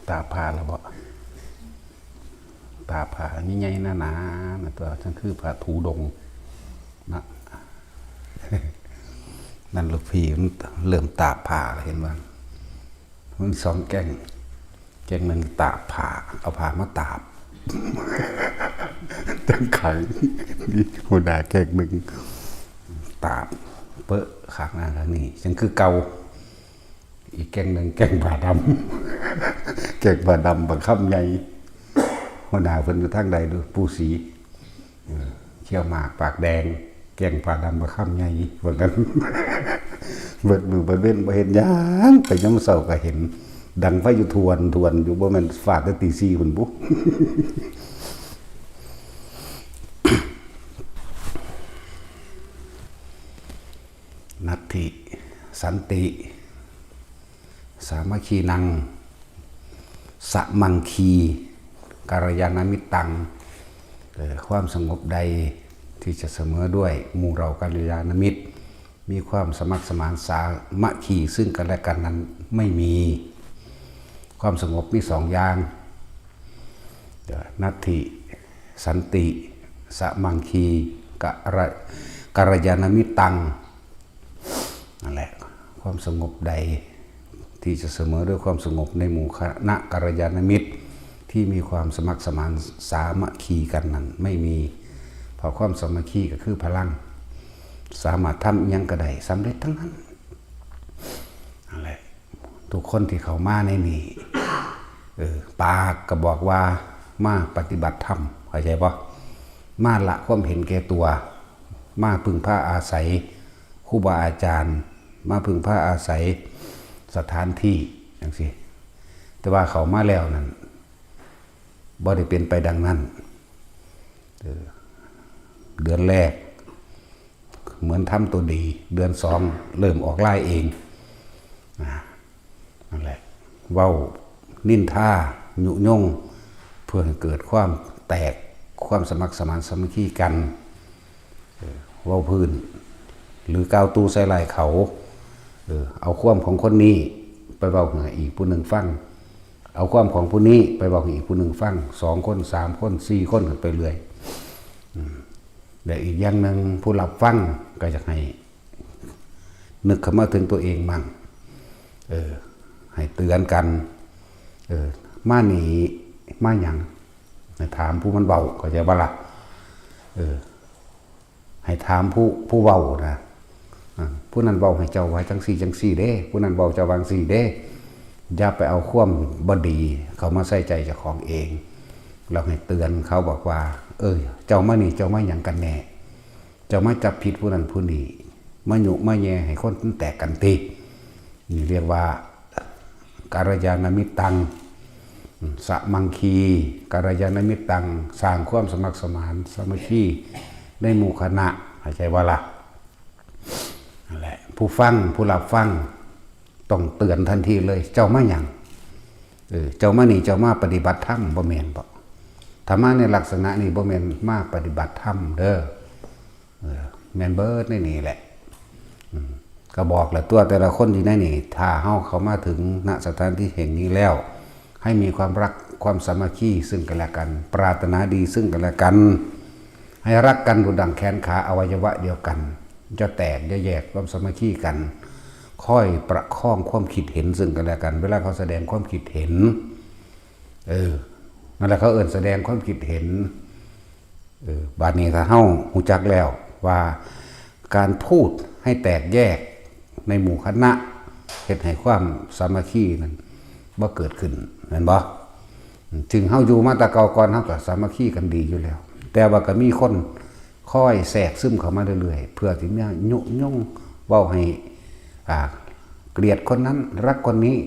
ตาผ่าแล้วบ่ตาผ่านี่ใหญ่หนาๆตัวฉันคือผ่าถูดงนะนั่นลูกพี่มันเริ่มตาผ่าเห็นบ้างมันสองแก่งหนึ่งตาผ่าเอาผ่ามาตาบจังไข่นี่หัวหน้าแก่งหนึ่งตาบเปอะขางหน้าข้างนี้ฉันคือเกาอีกแก่งหนึ่งแก่งผ่าดำแก่งผ่าดำบางคำใหญ่หัวหน้าเพิ่นอยู่ทางใดดูปูสีเขี้ยวหมากปากแดงแก่งผ่าดำบางคำใหญ่เหมือนกันเบิดมือเบิดเว้นบ่เห็นหยังไปยามเช้าก็เห็นดังไฟอยู่ทวนอยู่บ่แม่นฟาดแต่ตี 4พุ่นบุ นัตถิสันติสามัคคีนังสะมังคีกัลยาณมิตตังความสงบใดที่จะเสมอด้วยหมู่เรากัลยาณมิตรมีความสมัครสมานสามัคคีซึ่งกันและกันนั้นไม่มีความสงบมีสองอย่างนัตถิสันติสะมังคีกัลยาณมิตตังนั่นแหละความสงบใดที่จะเสมอด้วยความสงบในหมู่คณะกัลยาณมิตรที่มีความสมัครสมานสามัคคีกันนั้นไม่มีเพราะความสามัคคีก็คือพลังสามารถทำยังกระไดสำเร็จทั้งนั้นนั่นแหละทุกคนที่เขามาในนี้ปากก็บอกว่ามาปฏิบัติธรรมเข้าใจปะมาละความเห็นแก่ตัวมาพึ่งพาอาศัยครูบาอาจารย์มาพึ่งพาอาศัยสถานที่อย่างสิแต่ว่าเขามาแล้วนั้นบ่ได้เป็นไปดังนั้นเดือนแรกเหมือนทำตัวดีเดือน2เริ่มออกไล่เองนั่นแหละเว้านินท่ายุยงเพื่อให้เกิดความแตกความสมัครสมานสามัคคีกันเว้าพื้นหรือก้าวตู้ใส่ลายเขาเอาความของคนนี้ไปเว้าให้อีกผู้หนึ่งฟังเอาความของผู้นี้ไปบอกอีกผู้หนึ่งฟัง2 คน 3 คน 4 คนไปเรื่อยแต่อีกอย่างหนึ่งผู้รับฟังก็จะให้นึกเข้ามาถึงตัวเองมั่งให้เตือนกันมาหนีมาหยังให้ถามผู้มันเบาก็จะบ่ล่ะให้ถามผู้เบานะผู้นั้นเบาให้เจ้าไว้จังสี่เด้ผู้นั้นเบาเจ้าวางสี่เด้อย่าไปเอาความบดีเขามาใส่ใจเจ้าของเองเราให้เตือนเขาบอกว่าเจ้ามานี่เจ้ามาอย่างกันแน่เจ้ามาจับผิดผู้นั้นผู้นี้มาหยุมาแย่ให้คนแตกกันตีนี่เรียกว่ากัลยาณมิตตังสะมังคีกัลยาณมิตตังสร้างความสมัครสมานสามัคคีในหมู่คณะเข้าใจว่าล่ะนั่นแหละผู้ฟังผู้รับฟังต้องเตือนทันทีเลยเจ้ามาอย่างเจ้ามานี่เจ้ามาปฏิบัติธรรมบ่แม่นบ่ธรรมะในลักษณะนี้บ่แม่นมาปฏิบัติธรรมเด้อแม่นเบิดในนี่แหละก็บอกแหละตัวแต่ละคนที่ในนี่ถ้าเฮาเข้ามาถึงณสถานที่แห่งนี้แล้วให้มีความรักความสามัคคีซึ่งกันและกันปรารถนาดีซึ่งกันและกันให้รักกันดุจดั่งแขนขาอวัยวะเดียวกันจะแตกจะแยกความสามัคคีกันค่อยประคองความคิดเห็นซึ่งกันและกันเวลาเขาแสดงความคิดเห็นนั่นแหละเขาแสดงความคิดเห็นบาดนี้ถ้าเฮาหูจักแล้วว่าการพูดให้แตกแยกในหมู่คณะเฮ็ดให้ความสามัคคีนั้นบ่เกิดขึ้นเห็นบ่จึงเฮาอยู่มาแต่เก่าก่อนเฮาก็สามัคคีกันดีอยู่แล้วแต่ว่าก็มีคนค่อยแทรกซึมเข้ามาเรื่อยๆเพื่อที่จะยุยงเว้าให้เกลียดคนนั้นรักคนนี้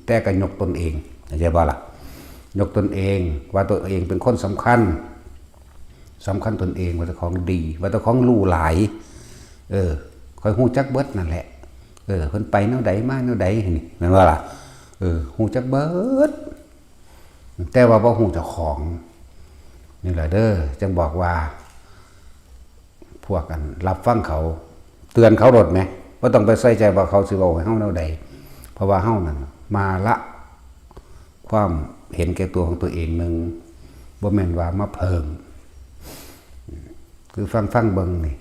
แต่ก็ยกตนเองเข้าใจบ่ล่ะยกตนเองว่าตัวเองเป็นคนสำคัญตนเองว่าเจ้าของดีว่าเจ้าของรู้หลายค่อยฮู้จักเบิดนั่นแหละเพิ่นไปแนวใดมาแนวใดนี่แม่นบ่ล่ะฮู้จักเบิดแต่ว่าบ่ฮู้เจ้าของนี่แหละเด้อจึงบอกว่าพวกกันรับฟังเขาเตือนเขารดไหมว่าต้องไปใส่ใจว่าเขาสิเว้าให้เฮาแนวใดเพราะว่าเฮานั่นมาละ ความเห็นแก่ตัวของตัวเองหนึ่งบ่แม่นว่ามาเพิ่มคือฟังเบิ่งนี่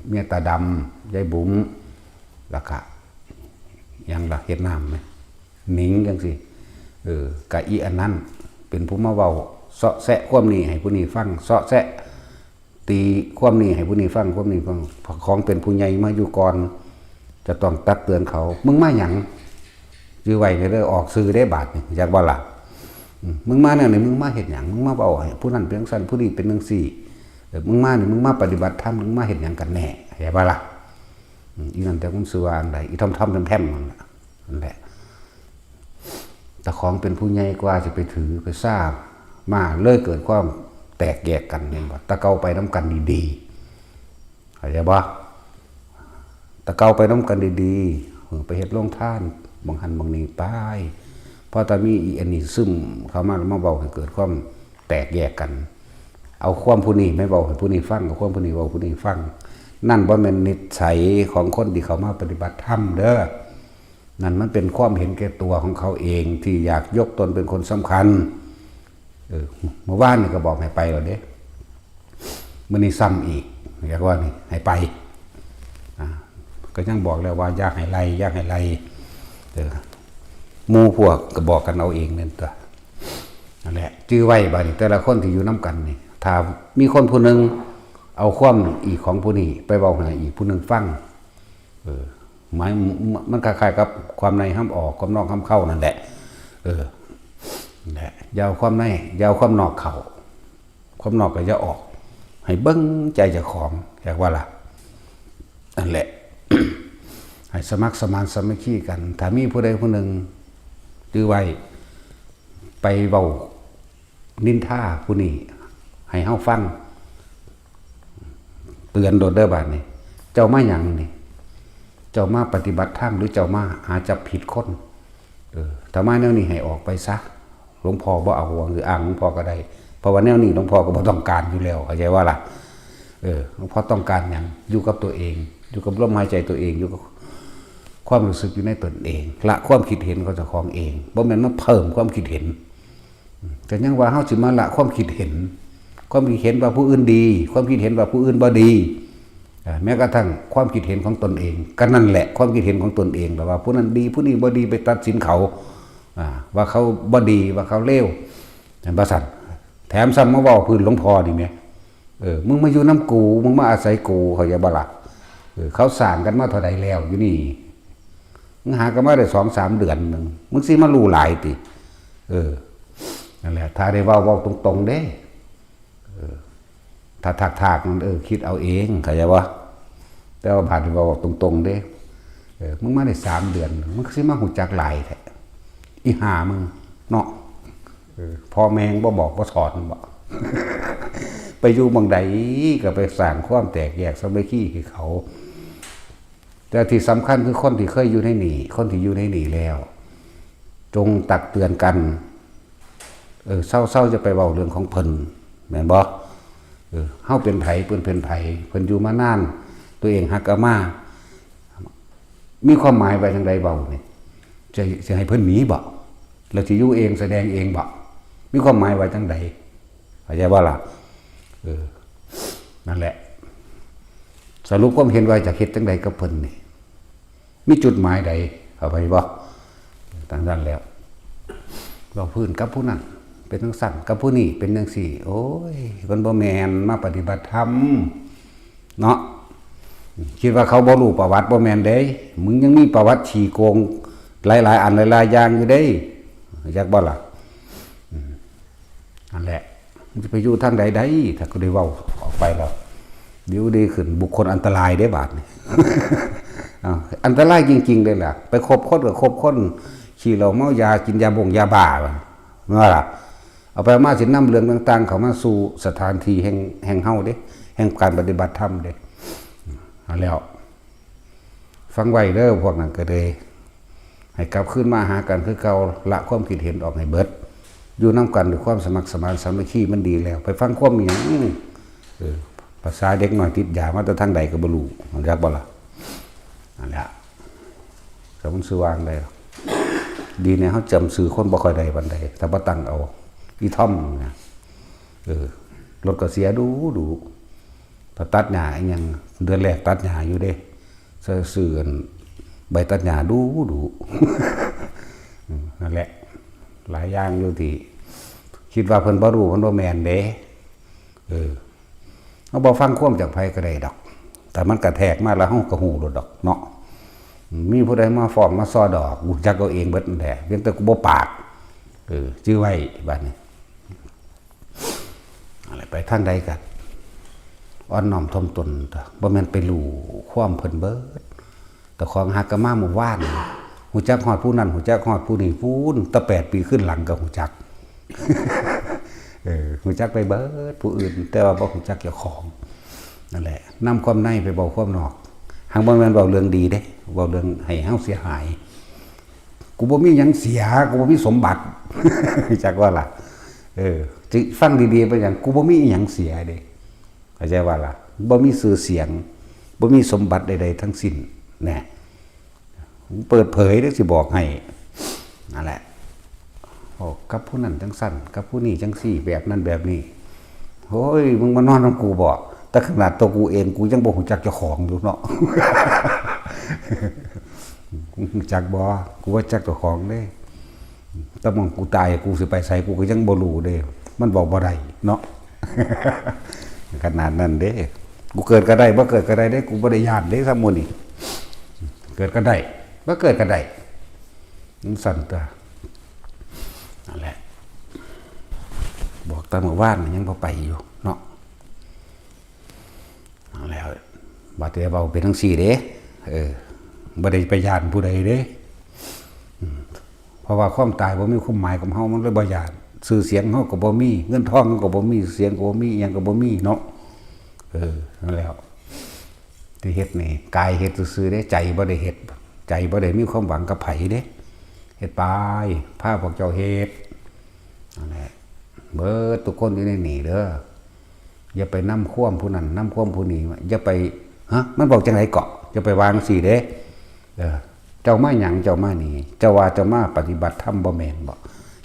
เมียตาดำยายบุ๋มแล้วก็ยังละเฮ็ดน้ำไหมหนิงจังสิกะอีอันนั้นเป็นผู้มาเว้าเสาะแซะความนี้ให้ผู้นี้ฟังเสาะแซะตีความนี้ให้ผู้นี้ฟังความนี้ฟังของเป็นผู้ใหญ่มาอยู่ก่อนจะต้องตักเตือนเขามึงมาหยังยื้อไว้ในเรื่องออกซื้อได้บาทนี่อยากว่าล่ะมึงมาเนี่ยมึงมาเห็นอย่างมึงมาเบาให้ผู้นั้นเป็นจังซั่นผู้นี้เป็นจังซี่มึงมาเนี่ยมึงมาปฏิบัติธรรมมึงมาเห็นอย่างกันแน่อยากว่าล่ะอีนั่นแต่ผมสื่อว่าอันใดอีทำแท่มนั่นแหละแต่ของเป็นผู้ใหญ่กว่าจะไปถือไปทราบมาเลยเกิดความแตกแยกกันเนี่ยบ่ตะเกาไปน้ำกันดีๆเข้าใจบ่ตะเกาไปน้ำกันดีๆไปเฮ็ดโรงทานบางหันบางนี้ไปพอตามีอีอันนี้ซึมเข้ามาแล้วมาเบาให้เกิดความแตกแยกกันเอาความผู้นี้ไม่เบาให้ผู้นี้ฟังเอาความผู้นี้เบาผู้นี้ฟังนั่นบ่แม่นนิสัยของคนที่เขามาปฏิบัติธรรมเด้อนั่นมันเป็นความเห็นแก่ตัวของเขาเองที่อยากยกตนเป็นคนสำคัญเมื่อวานนี่ก็บอกให้ไปแล้วเด้มื้อนี้ซ้ำอีกอยากว่านี่ให้ไปก็ยังบอกแล้วว่าอยากให้ไล่หมู่พวกก็บอกกันเอาเองนั่นตัวนั่นแหละจื้อไว้บัดนี้แต่ละคนที่อยู่นำกันนี่ถ้ามีคนผู้นึงเอาความอีกของผู้นี้ไปเว้าให้อีกผู้นึงฟังหมายมันคล้ายๆกับความในห้ามออกความนอกห้ามเข้านั่นแหละนั่นแหละยาวความในยาวความนอกเข้าความนอกก็จะออกให้เบิ่งใจเจ้าของอยากว่าล่ะนั่นแหละ ให้สมัครสมานสามัคคีกันถ้ามีผู้ใดผู้หนึ่งดื้อไว้ไปเว้านินทาผู้นี้ให้เฮาฟังเตือนโดดเด้อบาดนี้เจ้ามาหยังนี่เจ้ามาปฏิบัติธรรมหรือเจ้ามาหาจับผิดคนถ้ามาแนวนี้ให้ออกไปซะหลวงพ่อบ่เอาหรืออ้างหลวงพ่อก็ได้เพราะว่าแนวนี้หลวงพ่อก็บ่ต้องการอยู่แล้วเข้าใจว่าล่ะหลวงพ่อต้องการหยังอยู่กับตัวเองอยู่กับลมหายใจตัวเองอยู่กับความรู้สึกอยู่ในตนเองละความคิดเห็นของเจ้าของเองบ่แม่นมาเพิ่มความคิดเห็นแต่ยังว่าเฮาสิมาละความคิดเห็นความคิดเห็นว่าผู้อื่นดีความคิดเห็นว่าผู้อื่นบ่ดีแม้กระทั่งความคิดเห็นของตนเองก็นั่นแหละความคิดเห็นของตนเองแบบว่าผู้นั้นดีผู้นี้บ่ดีไปตัดสินเขาว่าเขาบ่ดีว่าเขาเลวบ่ซั่นแถมซ้ำมาเว้าพื้นหลวงพ่อนี่แหมมึงมาอยู่น้ำกูมึงมาอาศัยกูเขาอย่าบ่ล่ะเขาสร้างกันมาเท่าใดแล้วอยู่นี่มึงหากันมาได้ 2-3 เดือนนึงมึงสิมารู้หลายตินั่นแหละถ้าได้เว้าตรงๆเด้ถ้าถากมันคิดเอาเองเข้าใจบ่แต่ว่าผ่านเว้าตรงๆเด้มึงมาได้3 เดือนมึงสิมาฮู้จักหลายแท้อีห่ามึงเนาะพ่อแม่บ่บอกบ่สอนบ่ ไปอยู่บางใดก็ไปสร้างความแตกแยกสามัคคีให้เขาแต่ที่สำคัญคือคนที่เคยอยู่ในนี่คนที่อยู่ในนี่แล้วจงตักเตือนกันเศร้าจะไปเว้าเรื่องของเพิ่นแม่นบ่เฮาเป็นไผเพิ่นเป็นไผเพิ่นอยู่มานานตัวเองฮักอาม่ามีความหมายไว้จังใดเว้านี่จะให้เพิ่นหนีบ่แล้วสิอยู่เองแสดงเองบ่มีความหมายไว้จังใดเข้าใจบ่ล่ะนั่นแหละสรุปความเห็นไว้จากเฮ็ดจังใดกับเพิ่นนี่มีจุดหมายใดเข้าไปบ่ตั้งนั้นแล้วเราพื้นกับผู้นั้นเป็นจังซั่นกับผู้นี้เป็นจังซี่โอ้ยมันบ่แม่นมาปฏิบัติธรรมเนาะคิดว่าเขาบ่รู้ประวัติบ่แม่นเด้มึงยังมีประวัติฉี่โกงหลายๆอันหลายๆอย่างอยู่เด้อยากบ่ล่ะนั่นแหละมันจะไปอยู่ทางใดได้ถ้าก็ได้เว้าออกไปแล้วเดี๋ยวดีขึ้นบุคคลอันตรายได้บาดนี่ อันตรายจริงๆเลยล่ะไปคบคนกับคบคนขี่เหล้าเมายากินยาบ่งยาบ้าเมื่อล่ะเอาไปมาสินำเรื่องต่างๆเขามาสู่สถานที่แห่งเฮาเด้แห่งการปฏิบัติธรรมเด้แล้วฟังไว้เด้อพวกนั้นก็เลยให้กลับขึ้นมาหากันคือเก่าละความคิดเห็นออกให้เบิดอยู่นำกันด้วยความสมัครสมานสามัคคีมันดีแล้วไปฟังความหยังภาษาเด็กน้อยติดยามาแต่ทางใดก็บ่รู้มันจักบ่ล่ะนั่นแหละก็มันสว่างได้ ดีเนี่ยเขาจำสื่อคนบ่ค่อยได้บันใดแต่บ่ตั้งเอาอีท่อมนะรถก็เสียดูถ้าตัดหญ้าอีหยังเดือนแรกตัดหญ้าอยู่เด้ซื้อใบตัดหญ้าดูนั่นแหละหลายอย่างอยู่ที่คิดว่าเพิ่นบ่รู้เพิ่นบ่แม่นเด้เฮาบ่ฟังความจากไผก็ได้ดอกแต่มันกระแทกมาแล้วเฮาก็ฮู้โลดดอกเนาะมีผู้ใดมาฟ้องมาซอดอกกูจักเอาเองเบิดนั่นแหละเพียงแต่กูบ่ปากชื่อไว้บัดนี้อะไรไปทางใดกันอ่อนน้อมถ่อมตนบ่แม่นไปรู้ความเพิ่นเบิดแต่ของหักกะมาเมื่อวานหูจักฮอดผู้นั้นหูจักฮอดผู้นี้พูนแต่8 ปีขึ้นหลังก็หูจักหูจักไปเบิดผู้อื่นแต่ว่าบ่หูจักเจ้าของนั่นแหละนำความในไปเว้าความนอกหางบ่แม่นเว้าเรื่องดีเด้เว้าเรื่องให้เฮาเสียหายกูบ่มีหยังเสียกูบ่มีสมบัติจักว่าล่ะจิฟังดีๆไปอย่างกูบ่มีหยังเสียเด้เข้าใจว่าล่ะบ่มีชื่อเสียงบ่มีสมบัติใดๆทั้งสิ้นแน่เปิดเผยเด้สิบอกให้นั่นแหละกับผู้นั้นจังสั่นกับผู้นี้จังซี่แบบนั้นแบบนี้โอ้ยมึงมานอนนำกูบ่แต่ขนาดตัวกูเองกูยังบ่ฮู้จักเจ้าของอยู่เนาะจักบ่กูว่าจักเจ้าของเด้แต่มองกูตายกูสิไปไสกูก็ยังบ่รู้เด้มันบอกบ่ได้เนาะขนาดนั้นเด้กูเกิดก็ได้บ่เกิดก็ได้เด้กูบ่ได้ย้านเด้ซัมมื้อนี้เกิดก็ได้บ่เกิดก็ได้มันสั่นตานั่นแหละบอกตามเมื่อวานยังบ่ไปอยู่เนาะแล้วบาดเจ็บเบาเป็นทั้ง4เด้บ่ได้ไปย้านผู้ใดเด้เพราะว่าความตายบ่มีความหมายกับเฮามันเลยบ่ย้านชื่อเสียงเฮาก็บ่มีเงินทองก็บ่มีเสียงก็บ่มีหยังก็บ่มีเนาะนั่นแล้วที่เฮ็ดนี่กายเฮ็ดซื่อๆเด้ใจบ่ได้เฮ็ดใจบ่ได้มีความหวังกับไผเด้เฮ็ดไปพาพวกเจ้าเฮ็ดนั่นแหละเบิดทุกคนอยู่ในนี่เด้ออย่าไปนำความผู้นั้นนำความผู้นี้อย่าไปมันบอกจังได๋เกาะอย่าไปวางสิเด้เจ้ามาหยังเจ้ามานี่เจ้าว่าเจ้ามาปฏิบัติธรรมบ่แม่นบ่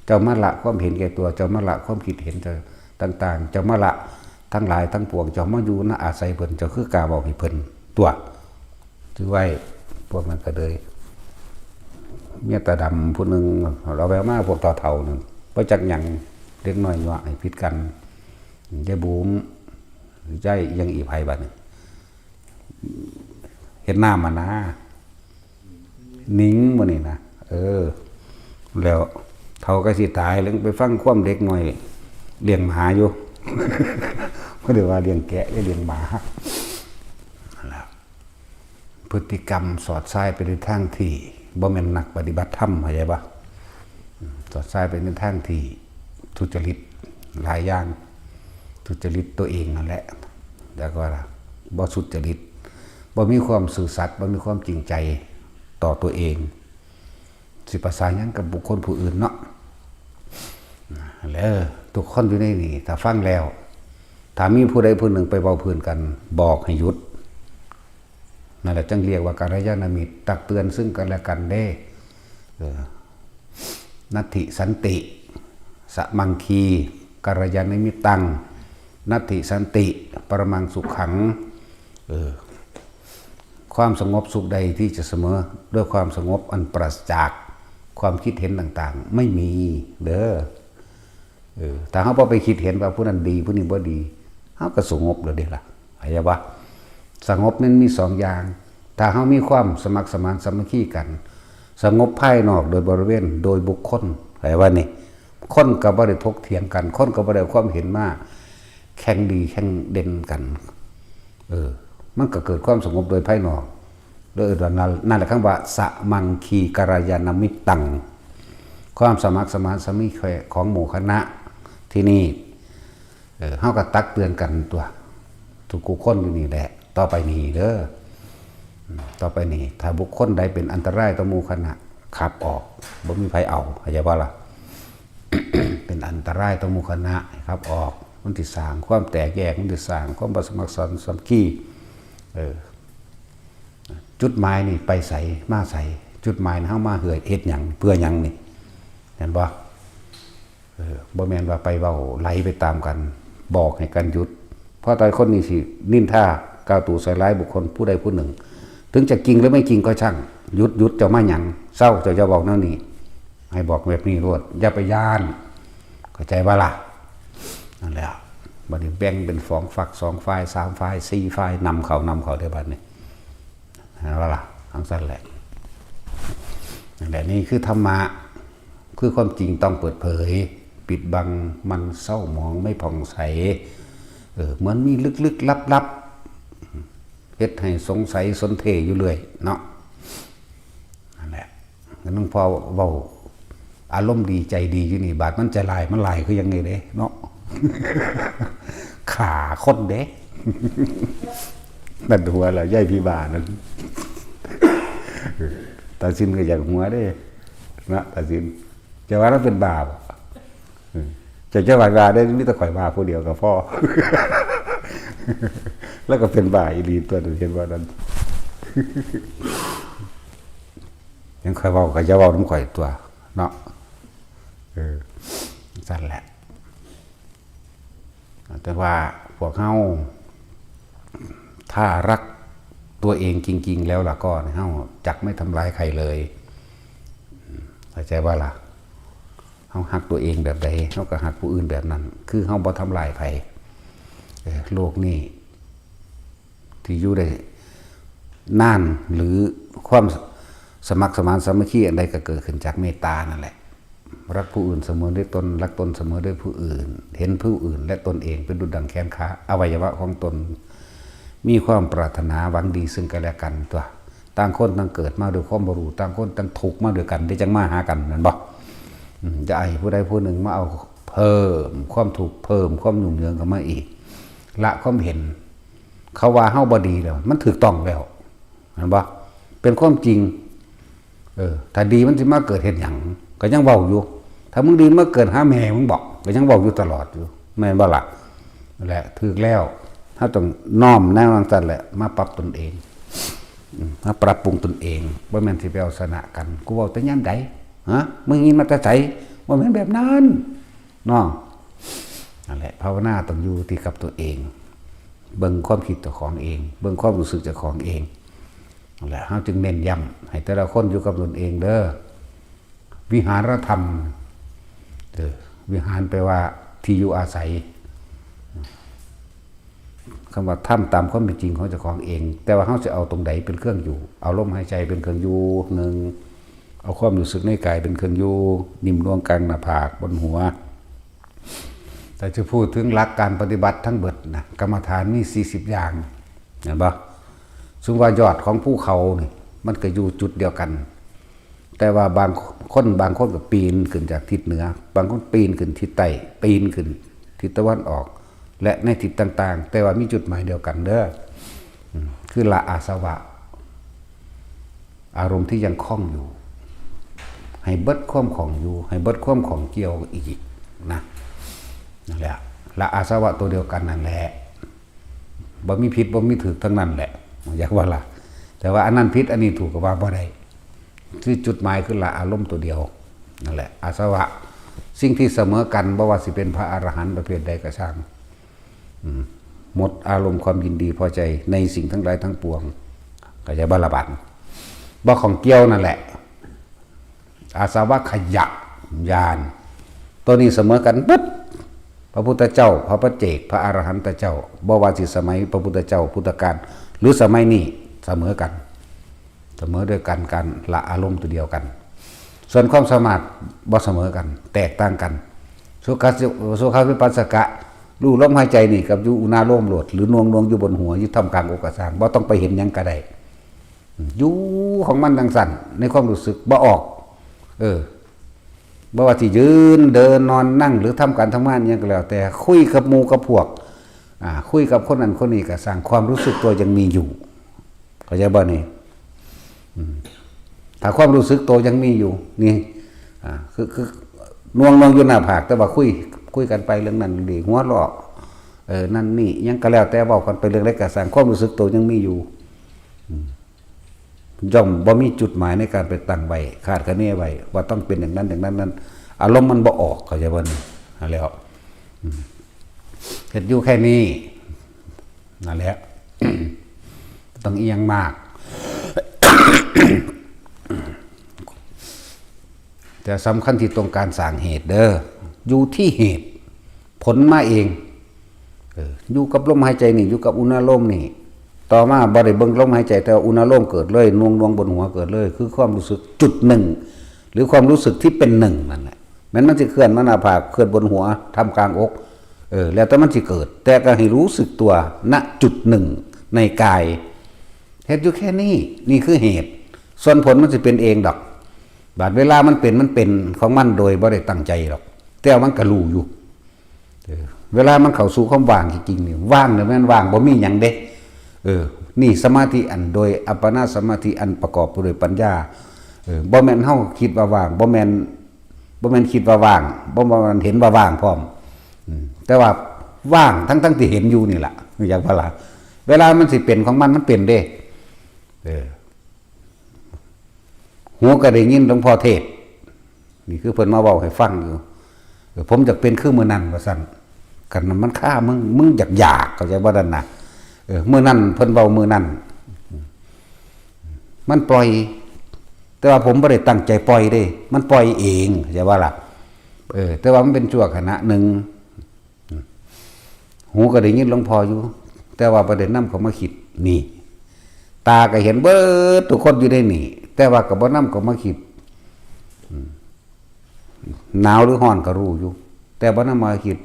เจ้ามาละความเห็นแก่ตัวเจ้ามาละความคิดเห็นต่างๆเจ้ามาละทั้งหลายทั้งปวงเจ้ามาอยู่ณอาศัยเพิ่นเจ้าคือกล้าบอกให้เพิ่นตัวถือไว้พวกนั้นก็เลยเมียตาดำผู้นึงเราแววมาพวกต่อเฒ่านึงบ่จักหยังเล็กน้อยยั่วให้ผิดกันยายบูมใจยังอีไผบัดนี้เฮ็ดหน้ามานะนิ้งมื้อนี้นะแล้วเฒ่าก็สิตายแล้วไปฟังความเด็กน้อยเลี้ยงหมาอยู่บ่ได้ว่าเลี้ยงแกะเลี้ยงหมาแล้วพฤติกรรมสอดไส้ไปในทางที่บ่แม่นนักปฏิบัติธรรมเข้าใจบ่สอดไส้ไปในทางที่ทุจริตหลายอย่างทุจริตตัวเองนั่นแหละแล้วก็บ่สุจริตบ่มีความซื่อสัตย์บ่มีความจริงใจต่อตัวเองสิประสานหยังกับบุคคลผู้อื่นเนาะแล้วทุกคนอยู่ในนี่ถ้าฟังแล้วถ้ามีผู้ใดผู้หนึ่งไปเว้าพื้นกันบอกให้หยุดนั่นแหละจึงเรียกว่ากัลยาณมิตรตักเตือนซึ่งกันและกันเด้นัตถิสันติสมังคีกัลยาณมิตตังนัตถิสันติปรมังสุขขังความสงบสุขใดที่จะเสมอด้วยความสงบอันปราศจากความคิดเห็นต่างๆไม่มีเด้อถ้าเขาบ่ไปคิดเห็นว่าผู้นั้นดีผู้นี้บ่ดีเขาก็สงบเลยเด้ล่ะเข้าใจบ่สงบนั้นมี2อย่างถ้าเขามีความสมัครสมานสามัคคีกันสงบภายนอกโดยบริเวณโดยบุคคลเข้าใจว่านี่คนก็บ่ได้ถกเถียงกันคนก็บ่ได้ความเห็นมาแข่งดีแข่งเด่นกันมันก็เกิดความสงบโดยภายนอกโดยนั่นแหละคำว่าสมังคีกัลยาณมิตตังความสมัครสมานสามัคคีของหมู่คณะที่นี่เฮาก็ตักเตือนกันตัวทุกคนอยู่นี่แหละต่อไปนี้เด้อต่อไปนี้ถ้าบุคคลใดเป็นอันตรายต่อหมู่คณะขับออกบ่มีไผเอาเข้าใจบ่ล่ะ เป็นอันตรายต่อหมู่คณะครับออกมันสิสร้างความแตกแยกมันสิสร้างความบ่สมัครสมานสามัคคีจุดหมายนี่ไปใส่มาใส่จุดหมายเฮามาเฮ็ดหยังเพื่อหยังนี่ เห็นบ่บ่แม่นว่าไปเว้าไหลไปตามกัน บอกให้กันหยุดเพราะตอนคนนี้สินินทากล่าวตู่ใส่ร้ายบุคคลผู้ใดผู้หนึ่งถึงจะจริงหรือไม่จริงก็ช่างหยุดเจ้ามาหยังเศร้าเจ้าจะบอกนั่นนี่ให้บอกแบบนี้รวดอย่าไปย่านเข้าใจบ่ล่ะนั่นแหละบัดนี้แบ่งเป็น2ฝัก2ฝ่าย3ฝ่าย4ฝ่ายนำเขาได้บัดนี้นั่นว่าล่ะทั้งสั้นแหละนั่นแหละนี่คือธรรมะคือความจริงต้องเปิดเผยปิดบังมันเศร้าหมองไม่ผ่องใสเหมือนมีลึกๆลับๆเฮ็ดให้สงสัยสนเทอยู่เรื่อยเนาะนั่นแหละน้องพอเว้าอารมณ์ดีใจดีอยู่นี่บาดมันใจลายมันลายคือยังไงเด้เนาะ ขาคนเด้ นั่นหัวละย่ายพี่บานั่นตาซินก็อยากหัวเด้นะตาซินจะว่าเราเป็นบาปจะว่าบาได้มีแต่ข่อยบาผู้เดียวกับพ่อ แล้วก็เป็นบาอีหลีตัวนึงเห็นว่านั้น ยังข่อยเว้าก็จะเว้าน้ำข่อยตัวเนาะสั่นแหละแต่ว่าพวกเฮาถ้ารักตัวเองจริงๆแล้วล่ะก็เฮาจักไม่ทำร้ายใครเลยเข้าใจว่าล่ะเฮาหักตัวเองแบบใดเฮาก็หักผู้อื่นแบบนั้นคือเฮาบ่ทำลายใครโลกนี้ที่อยู่ได้นานหรือความสมัครสมานสามัคคีอันใดก็เกิดขึ้นจากเมตตานั่นแหละรักผู้อื่นเสมอด้วยตนรักตนเสมอด้วยผู้อื่นเห็นผู้อื่นและตนเองเป็นดุจดังแขนขาอวัยวะของตนมีความปรารถนาหวังดีซึ่งกันและกันตัวต่างคนต่างเกิดมาด้วยความบรู้ต่างคนต่างถูกมาด้วยกันได้จังมาหากันนั่นบ่จะไอ้ผู้ใดผู้หนึ่งมาเอาเพิ่มความถูกเพิ่มความยุ่งเหยิงเข้ามาอีกละความเห็นเขาว่าเฮาบ่ดีแล้วมันถูกต้องแล้วเห็นบ่เป็นความจริงถ้าดีมันสิมาเกิดเฮ็ดหยังก็ยังเว้าอยู่ถ้ามึงดีเมื่อเกิดหาแม่มึงบอกก็ยังเว้าอยู่ตลอดอยู่แม่นบ่ล่ะนั่นแหละถูกแล้วถ้าต้องน้อมแนวทางนั้นแหละมาปรับตนเองมาปรับปรุงตนเองบ่แม่นสิไปเอาชนะกันกูเว้าแต่ยามใดฮะมึงยินมาแต่ไสบ่แม่นแบบนั้นเนาะนั่นแหละภาวนาต้องอยู่ที่กับตัวเองเบิ่งความคิดเจ้าของเองเบิ่งความรู้สึกเจ้าของเองนั่นแหละเฮาจึงเน้นย้ำให้แต่ละคนอยู่กับตนเองเด้อวิหารธรรมวิหารแปลว่าที่อยู่อาศัยคำว่าธรรมตามความเป็นจริงของเจ้าของเองแต่ว่าเขาจะเอาตรงไหนเป็นเครื่องอยู่เอาลมหายใจเป็นเครื่องอยู่หนึ่งเอาความรู้สึกในกายเป็นเครื่องอยู่นิ่มนวลกลางหน้าผากบนหัวแต่จะพูดถึงหลักการปฏิบัติทั้งเบิดนะกรรมฐานมี40อย่างเห็นปะซึ่งว่ายอดของภูเขานี่มันก็อยู่จุดเดียวกันแต่ว่าบางคนก็ปีนขึ้นจากทิศเหนือบางคนปีนขึ้นทิศใต้ปีนขึ้นทิศตะวันออกและในทิศต่างๆแต่ว่ามีจุดหมายเดียวกันเด้อคือละอาสวะอารมณ์ที่ยังคล้องอยู่ให้เบิดความของอยู่ให้เบิดความของเกี่ยวอีกนะนั่นแหละละอาสวะตัวเดียวกันนั่นแหละบ่มีผิดบ่มีถูกทั้งนั้นแหละอยากว่าล่ะแต่ว่าอันนั้นผิดอันนี้ถูกก็ว่าบ่ได้คือจุดหมายคือละอารมณ์ตัวเดียวนั่นแหละอาสวะสิ่งที่เสมอกันบ่ว่าสิเป็นพระอรหันต์ประเภทใดก็ช่างหมดอารมณ์ความยินดีพอใจในสิ่งทั้งหลายทั้งปวงก็จะบาลบันบ่ของเกี่ยวนั่นแหละอาสวะขยะญาณตัวนี้เสมอกันปุ๊บพระพุทธเจ้าพระปัจเจกพระอรหันตเจ้าบ่ว่าสิสมัยพระพุทธเจ้าพุทธกาลหรือสมัยนี้เสมอกันเสมอด้วยกันการละอารมณ์ตัวเดียวกันส่วนความสามารถบ่เสมอกันแตกต่างกันสุขวิปัสสกะรู้ลมหายใจนี่กับอยู่อุณาโลมโหลดหรือนวงอยู่บนหัวอยู่ท่ามกลางอกสารบ่ต้องไปเห็นหยังก็ได้อยู่ของมันดังสั่นในความรู้สึกบ่ออกบ่ว่าที่ยืนเดินนอนนั่งหรือทำการทำงานหยังก็แล้วแต่คุยกับหมู่กับพวกคุยกับคนนั้นคนนี้ก็สร้างความรู้สึกตัวยังมีอยู่เข้าใจบ่นี่ถ้าความรู้สึกตัวยังมีอยู่นี่คือนวงอยู่หน้าผากแต่ว่าคุยกันไปเรื่องนั้นดีหัวเราะนั่นนี่ยังก็แล้วแต่บอกกันไปเรื่องเล็กกระสังความรู้สึกตัวยังมีอยู่ย่อมบ่มีจุดหมายในการไปตั้งไว้คาดคะเนไว้ว่าต้องเป็นอย่างนั้นอย่างนั้นนั้น อารมณ์มันบ่ออกเข้าใจบ่นี่แล้วเฮ็ดอยู่แค่นี้นั่นแหละ ต้องเอียงมาก แต่สำคัญที่ตรงการสร้างเหตุเด้ออยู่ที่เหตุผลมาเองอยู่กับลมหายใจนี่อยู่กับอุณหโลมนี่ต่อมาบ่ได้เบิ่งลมหายใจแต่อุณหโลมเกิดเลยนวงบนหัวเกิดเลยคือความรู้สึกจุดหนึ่งหรือความรู้สึกที่เป็นหนึ่งนั่นแหละแม้มันสิเคลื่อนมาหน้าผากเคลื่อนบนหัวทำกลางอกแล้วแต่มันสิเกิดแต่ก็ให้รู้สึกตัวณจุดหนึ่งในกายเฮ็ดอยู่แค่นี้นี่คือเหตุส่วนผลมันสิเป็นเองดอกบาดเวลามันเป็นของมันโดยบ่ได้ตั้งใจหรอกแต่มันก็รู้อยู่เวลามันเข้าสู่ความว่างจริงๆนี่ว่างเนี่ยมันว่างบ่มีหยังเด้นี่สมาธิอันโดยอัปปนาสมาธิอันประกอบไปด้วยปัญญาบ่แม่นเฮาคิดว่าว่างบ่แม่นคิดว่าว่างบ่แม่นเห็นว่าว่างพร้อมแต่ว่าว่างทั้งที่เห็นอยู่นี่ล่ะอย่างว่าล่ะเวลามันสิเป็นของมันเป็นเด้หูก็ได้ยินหลวงพ่อเทศนี่คือเพิ่นมาเว้าให้ฟังอยู่ผมอยากเป็นคือมื้อนั้นว่าซั่นกันมันฆ่ามึงอยากเข้าใจบ่ดันน่ะมื้อนั้นเพิ่นเว้ามื้อนั้นมันปล่อยแต่ว่าผมบ่ได้ตั้งใจปล่อยเด้มันปล่อยเองเข้าใจว่าล่ะแต่ว่ามันเป็นชั่วขณะหนึ่งหูก็ได้ยินหลวงพ่ออยู่แต่ว่าประเด็นนำเขามาคิดนี่ตาก็เห็นเบิดทุกคนอยู่ได้นี่แต่ว่าก็บ่นำเขามาคิดหนาวหรือร้อนก็รู้อยู่แต่บ่นำมาคิด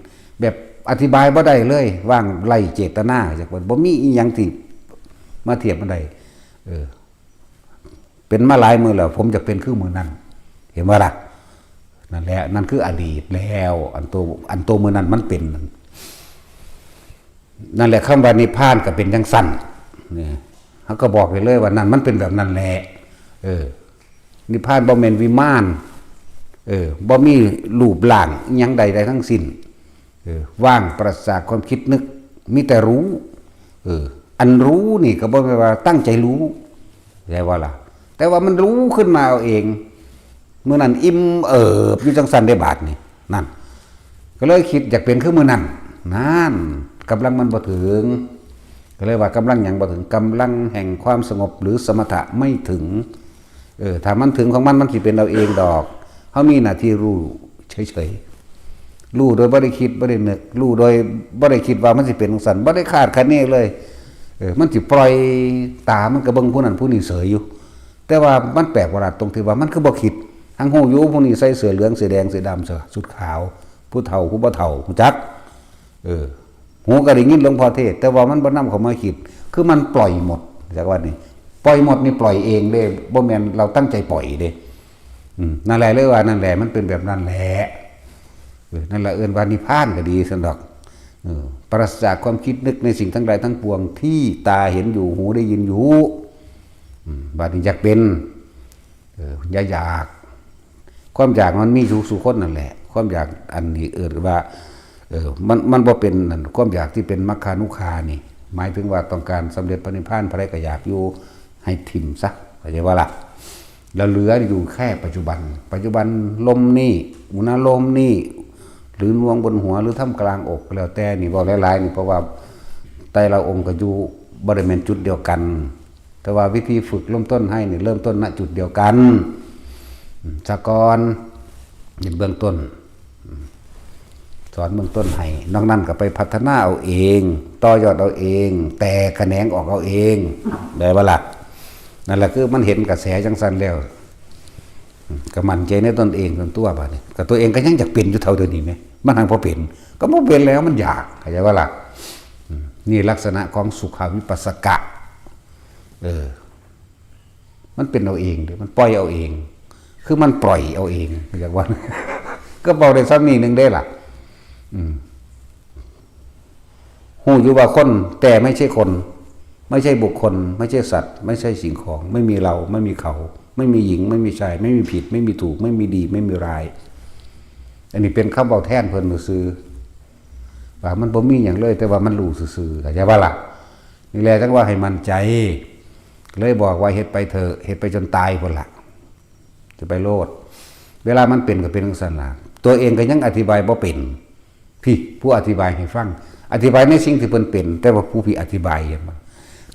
แบบอธิบายบ่ได้เลยว่างไล่เจตนาจากบ่มีอีหยังที่มาเทียบมันได้เป็นมาหลายมื้อแล้วผมจะเป็นคือมื้อนั้นเห็นบ่ล่ะนั่นแหละนั่นคืออดีตแล้วอันโตมื้อนั้นมันเป็นนั่นแหละคำว่านิพพานก็เป็นจังซั่นนี่เขาก็บอกไปเลยว่านั่นมันเป็นแบบนั้นแหละนิพพานบ่แม่นวิมานบ่มีรูปร่างอิหยังใดๆทั้งสิ้นว่างปราศจากความคิดนึกมีแต่รู้อันรู้นี่ก็บ่แม่นว่าตั้งใจรู้ใช่ว่าล่ะแต่ว่ามันรู้ขึ้นมาเอาเองเมื่อนั้นอิ่มอยู่จังซั่นได้บาดนี่นั่นก็เลยคิดอยากเป็นคือมื้อนั้นนั่นกำลังมันบ่ถึงก็เลยว่ากำลังอย่างบ่ถึงกำลังแห่งความสงบหรือสมถะไม่ถึงถ้ามันถึงของมันสิเป็นเราเองดอกเขามีหน้าที่รู้เฉยๆรู้โดยบ่ได้คิดบ่ได้นึกรู้โดยบ่ได้คิดว่ามันสิเป็นจังซั่นบ่ได้คาดคะเนเลยมันสิปล่อยตามันก็เบิ่งผู้นั้นผู้นี้เสยอยู่แต่ว่ามันแปลกประหลาดตรงที่ว่ามันคือบ่คิดทั้งฮู้อยู่ผู้นี้ใส่เสื้อเหลืองเสื้อแดงเสื้อดำเสื้อสุดขาวผู้เฒ่าผู้บ่เฒ่าฮู้จักหูก็ได้ยินหลวงพ่อเทศแต่ว่ามันบ่นำเข้ามาคิดคือมันปล่อยหมดจากว่านี่ปล่อยหมดนี่ปล่อยเองเด้บ่แม่นเราตั้งใจปล่อยเด้นั่นแหละเลยว่านั่นแหละมันเป็นแบบนั้นแหละนั่นแหละเอิ้นว่านิพพานก็ดีซั่นดอกปราศจากความคิดนึกในสิ่งทั้งหลายทั้งปวงที่ตาเห็นอยู่หูได้ยินอยู่บัดนี้อยากเป็นอยากความอยากมันมีอยู่สู่คนนั่นแหละความอยากอันนี้ว่ามันบ่เป็นนั่นความอยากที่เป็นมัคคานุคานี่หมายถึงว่าต้องการสำเร็จพระนิพพานพระใดก็อยากอยู่ให้ถิ่มซะเข้าใจว่าล่ะแล้วเหลืออยู่แค่ปัจจุบันลมนี่อุณหลมนี่หรือนวงบนหัวหรือท่ามกลางอกแล้วแต่นี่บ่หลายๆนี่เพราะว่าไตรเราองค์ก็อยู่บริเวณจุดเดียวกันแต่ว่าวิธีฝึกเริ่มต้นให้นี่เริ่มต้นณจุดเดียวกันสะกอนเบื้องต้นสอนเบื้องต้นให้นอกนั้นก็ไปพัฒนาเอาเองต่อยอดเอาเองแต่แขนงออกเอาเองได้บ่ล่ะนั่นแหละคือมันเห็นกระแสจังซั่นแล้วก็มั่นใจในตนเองตนตัวบัดนี้ก็ตัวเองก็ยังอยากเป็นอยู่เท่าเดิมนี่มั้ยมันหังบ่เป็นก็บ่เป็นแล้วมันอยากเข้าใจว่าล่ะนี่ลักษณะของสุขวิปัสสกะมันเป็นเอาเองมันปล่อยเอาเองคือมันปล่อยเอาเองอย่างว่าก็บอกได้ซ้ำนี้นึงได้ล่ะฮู้อยู่ว่าคนแต่ไม่ใช่คนไม่ใช่บุคคลไม่ใช่สัตว์ไม่ใช่สิ่งของไม่มีเราไม่มีเขาไม่มีหญิงไม่มีชายไม่มีผิดไม่มีถูกไม่มีดีไม่มีร้ายอันนี้เป็นคำบอกแทนเพิ่นซื่อว่ามันบ่มีหยังเลยแต่ว่ามันรู้ซื่อๆเข้าใจบ่ล่ะนี่แหละจังว่าให้มั่นใจเลยบอกว่าเฮ็ดไปเถอะเฮ็ดไปจนตายพุ่นล่ะจะไปโลด เวลามันเป็นก็เป็นจังซั่นล่ะตัวเองก็ยังอธิบายบ่เป็นพี่ผู้อธิบายให้ฟังอธิบายในสิ่งที่เพิ่นเป็นแต่ว่าผู้พี่อธิบายเห็นบ่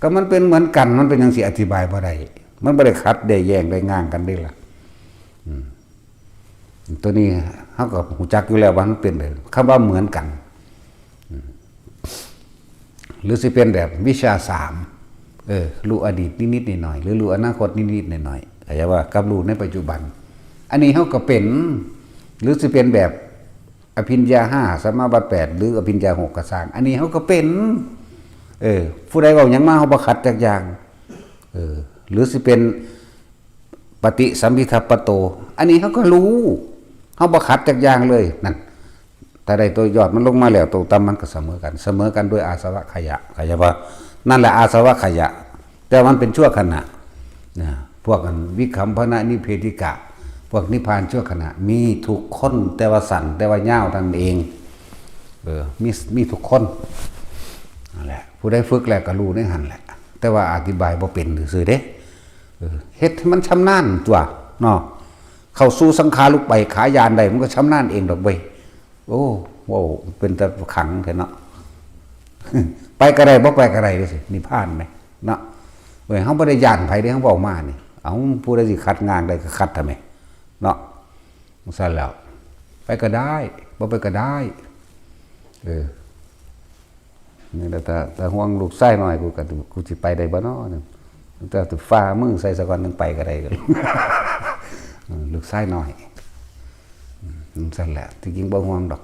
ก็มันเป็นเหมือนกันมันเป็นจังซี่อธิบายบ่ได้มันบ่ได้ขัดได้แย้งได้ง้างกันเด้ล่ะตัวนี้เฮาก็รู้จักอยู่แล้วว่ามันเป็นแบบคำว่าเหมือนกันหรือสิเป็นแบบวิชา3รู้อดีตนิดๆหน่อยๆหรือรู้อนาคตนิดๆหน่อยๆอาจจะว่ากับรู้ในปัจจุบันอันนี้เฮาก็เป็นหรือสิเป็นแบบอภิญญา5สัมมาบัติ8หรืออภิญญา6ก็สร้างอันนี้เฮาก็เป็นผู้ใดเว้าหยังมาเฮาบ่ขัดจักอย่างหรือสิเป็นปฏิสัมภิทัปปโตอันนี้เฮาก็รู้เฮาบ่ขัดจักอย่างเลยนั่นถ้าได้ตัวยอดมันลงมาแล้วตัวต่ำมันก็เสมอกันด้วยอาสวะขยะก็จะว่านั่นแหละอาสวะขยะแต่มันเป็นชั่วขณะนะพวกกันวิคัมภณนิเพธิกะพวกนิพพานชั่วขณะมีทุกคนแต่ว่าสั่นแต่ว่าย่าวท่านเองมีทุกคนนั่นแหละผู้ได้ฝึกแล้วก็รู้ในหันแหละแต่ว่าอธิบายบ่เป็นซื่อเด้เฮ็ดให้มันชำนาญตัวเนาะเข้าสู่สังขารุปไปขายานได้มันก็ชำนาญเองดอกเว้ยโอ้โหเป็นแต่ขังแท้เนาะไปก็ได้บ่ไปก็ได้สินิพพานไหมเนาะเว้ยเฮาบ่ได้ย่านไผเด้เฮาเว้ามานี่เอาผู้ใดสิคัดงานได้ก็คัดทำไมเนาะซั่นแล้วไปก็ได้บ่ไปก็ได้นี่แต่ห่วงลูกไส้หน่อยกูสิไปได้บ่เนาะแต่ฟ้ามึงใส่ซะก่อนนึงไปก็ได้กันลูกไส้หน่อยซั่นแหละที่จริงบ่ห่วงดอก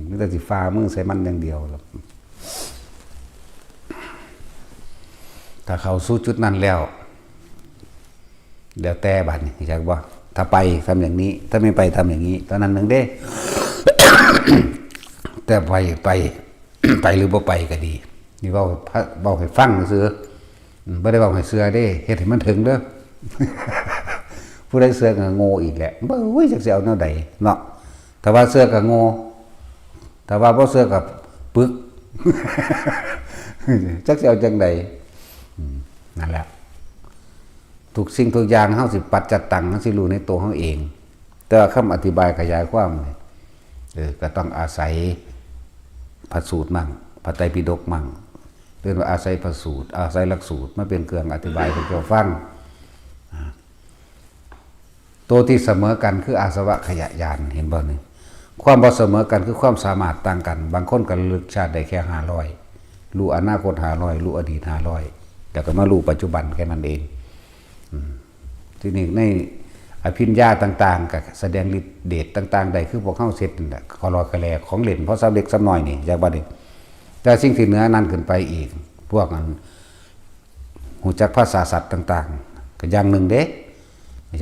มีแต่สิฟ้ามึงใส่มันอย่างเดียวถ้าเข้าสู่จุดนั้นแล้วแต่บัดนี้อยากบ่ถ้าไปทำอย่างนี้ถ้าไม่ไปทำอย่างนี้ตอนนั้นนึงเด้ แต่ไปหรือบ่ไปก็ดีนี่เว้าให้ฟังซื่อบ่ได้เว้าให้เชื่อเด้เฮ็ดให้มันถึงเด้อ ผู้ใดเชื่อก็โง่อีกแหละบ่เว้ยจักสิเอาแนวใดเนาะถ้าว่าเชื่อก็โง่ถ้าว่าบ่เชื่อก็ปึก จักสิเอาจังไดนั่นแหละทุกสิ่งทุกอย่างเฮาสิปัจจัตตังเฮาสิรู้ในตัวเฮาเองแต่ว่าคำอธิบายขยายความก็ต้องอาศัยพระสูตรมั่งพระไตรปิฎกมั่งเรียกว่าอาศัยพระสูตรอาศัยหลักสูตรมาเป็นเครื่องอธิบายให้เราฟังตัวที่เสมอกันคืออาสวะขยะญาณเห็นบ่นี่ความบ่เสมอกันคือความสามารถต่างกันบางคนก็ระลึกชาติได้แค่500รู้อนาคต500รู้อดีต500แต่ก็มารู้ปัจจุบันแค่นั้นเองทีนี้ในอภิญญาต่างๆกับแสดงฤทธิ์เดชต่างๆใดคือพวกเข้าเสร็จนั่นแหละขอรอกระแลของเล่นเพราะสำเร็จสำน้อยนี่จากบัดนี้แต่สิ่งที่เหนือนั้นขึ้นไปอีกพวกนั้นหูจักภาษาสัตว์ต่างๆก็อย่างหนึ่งเด้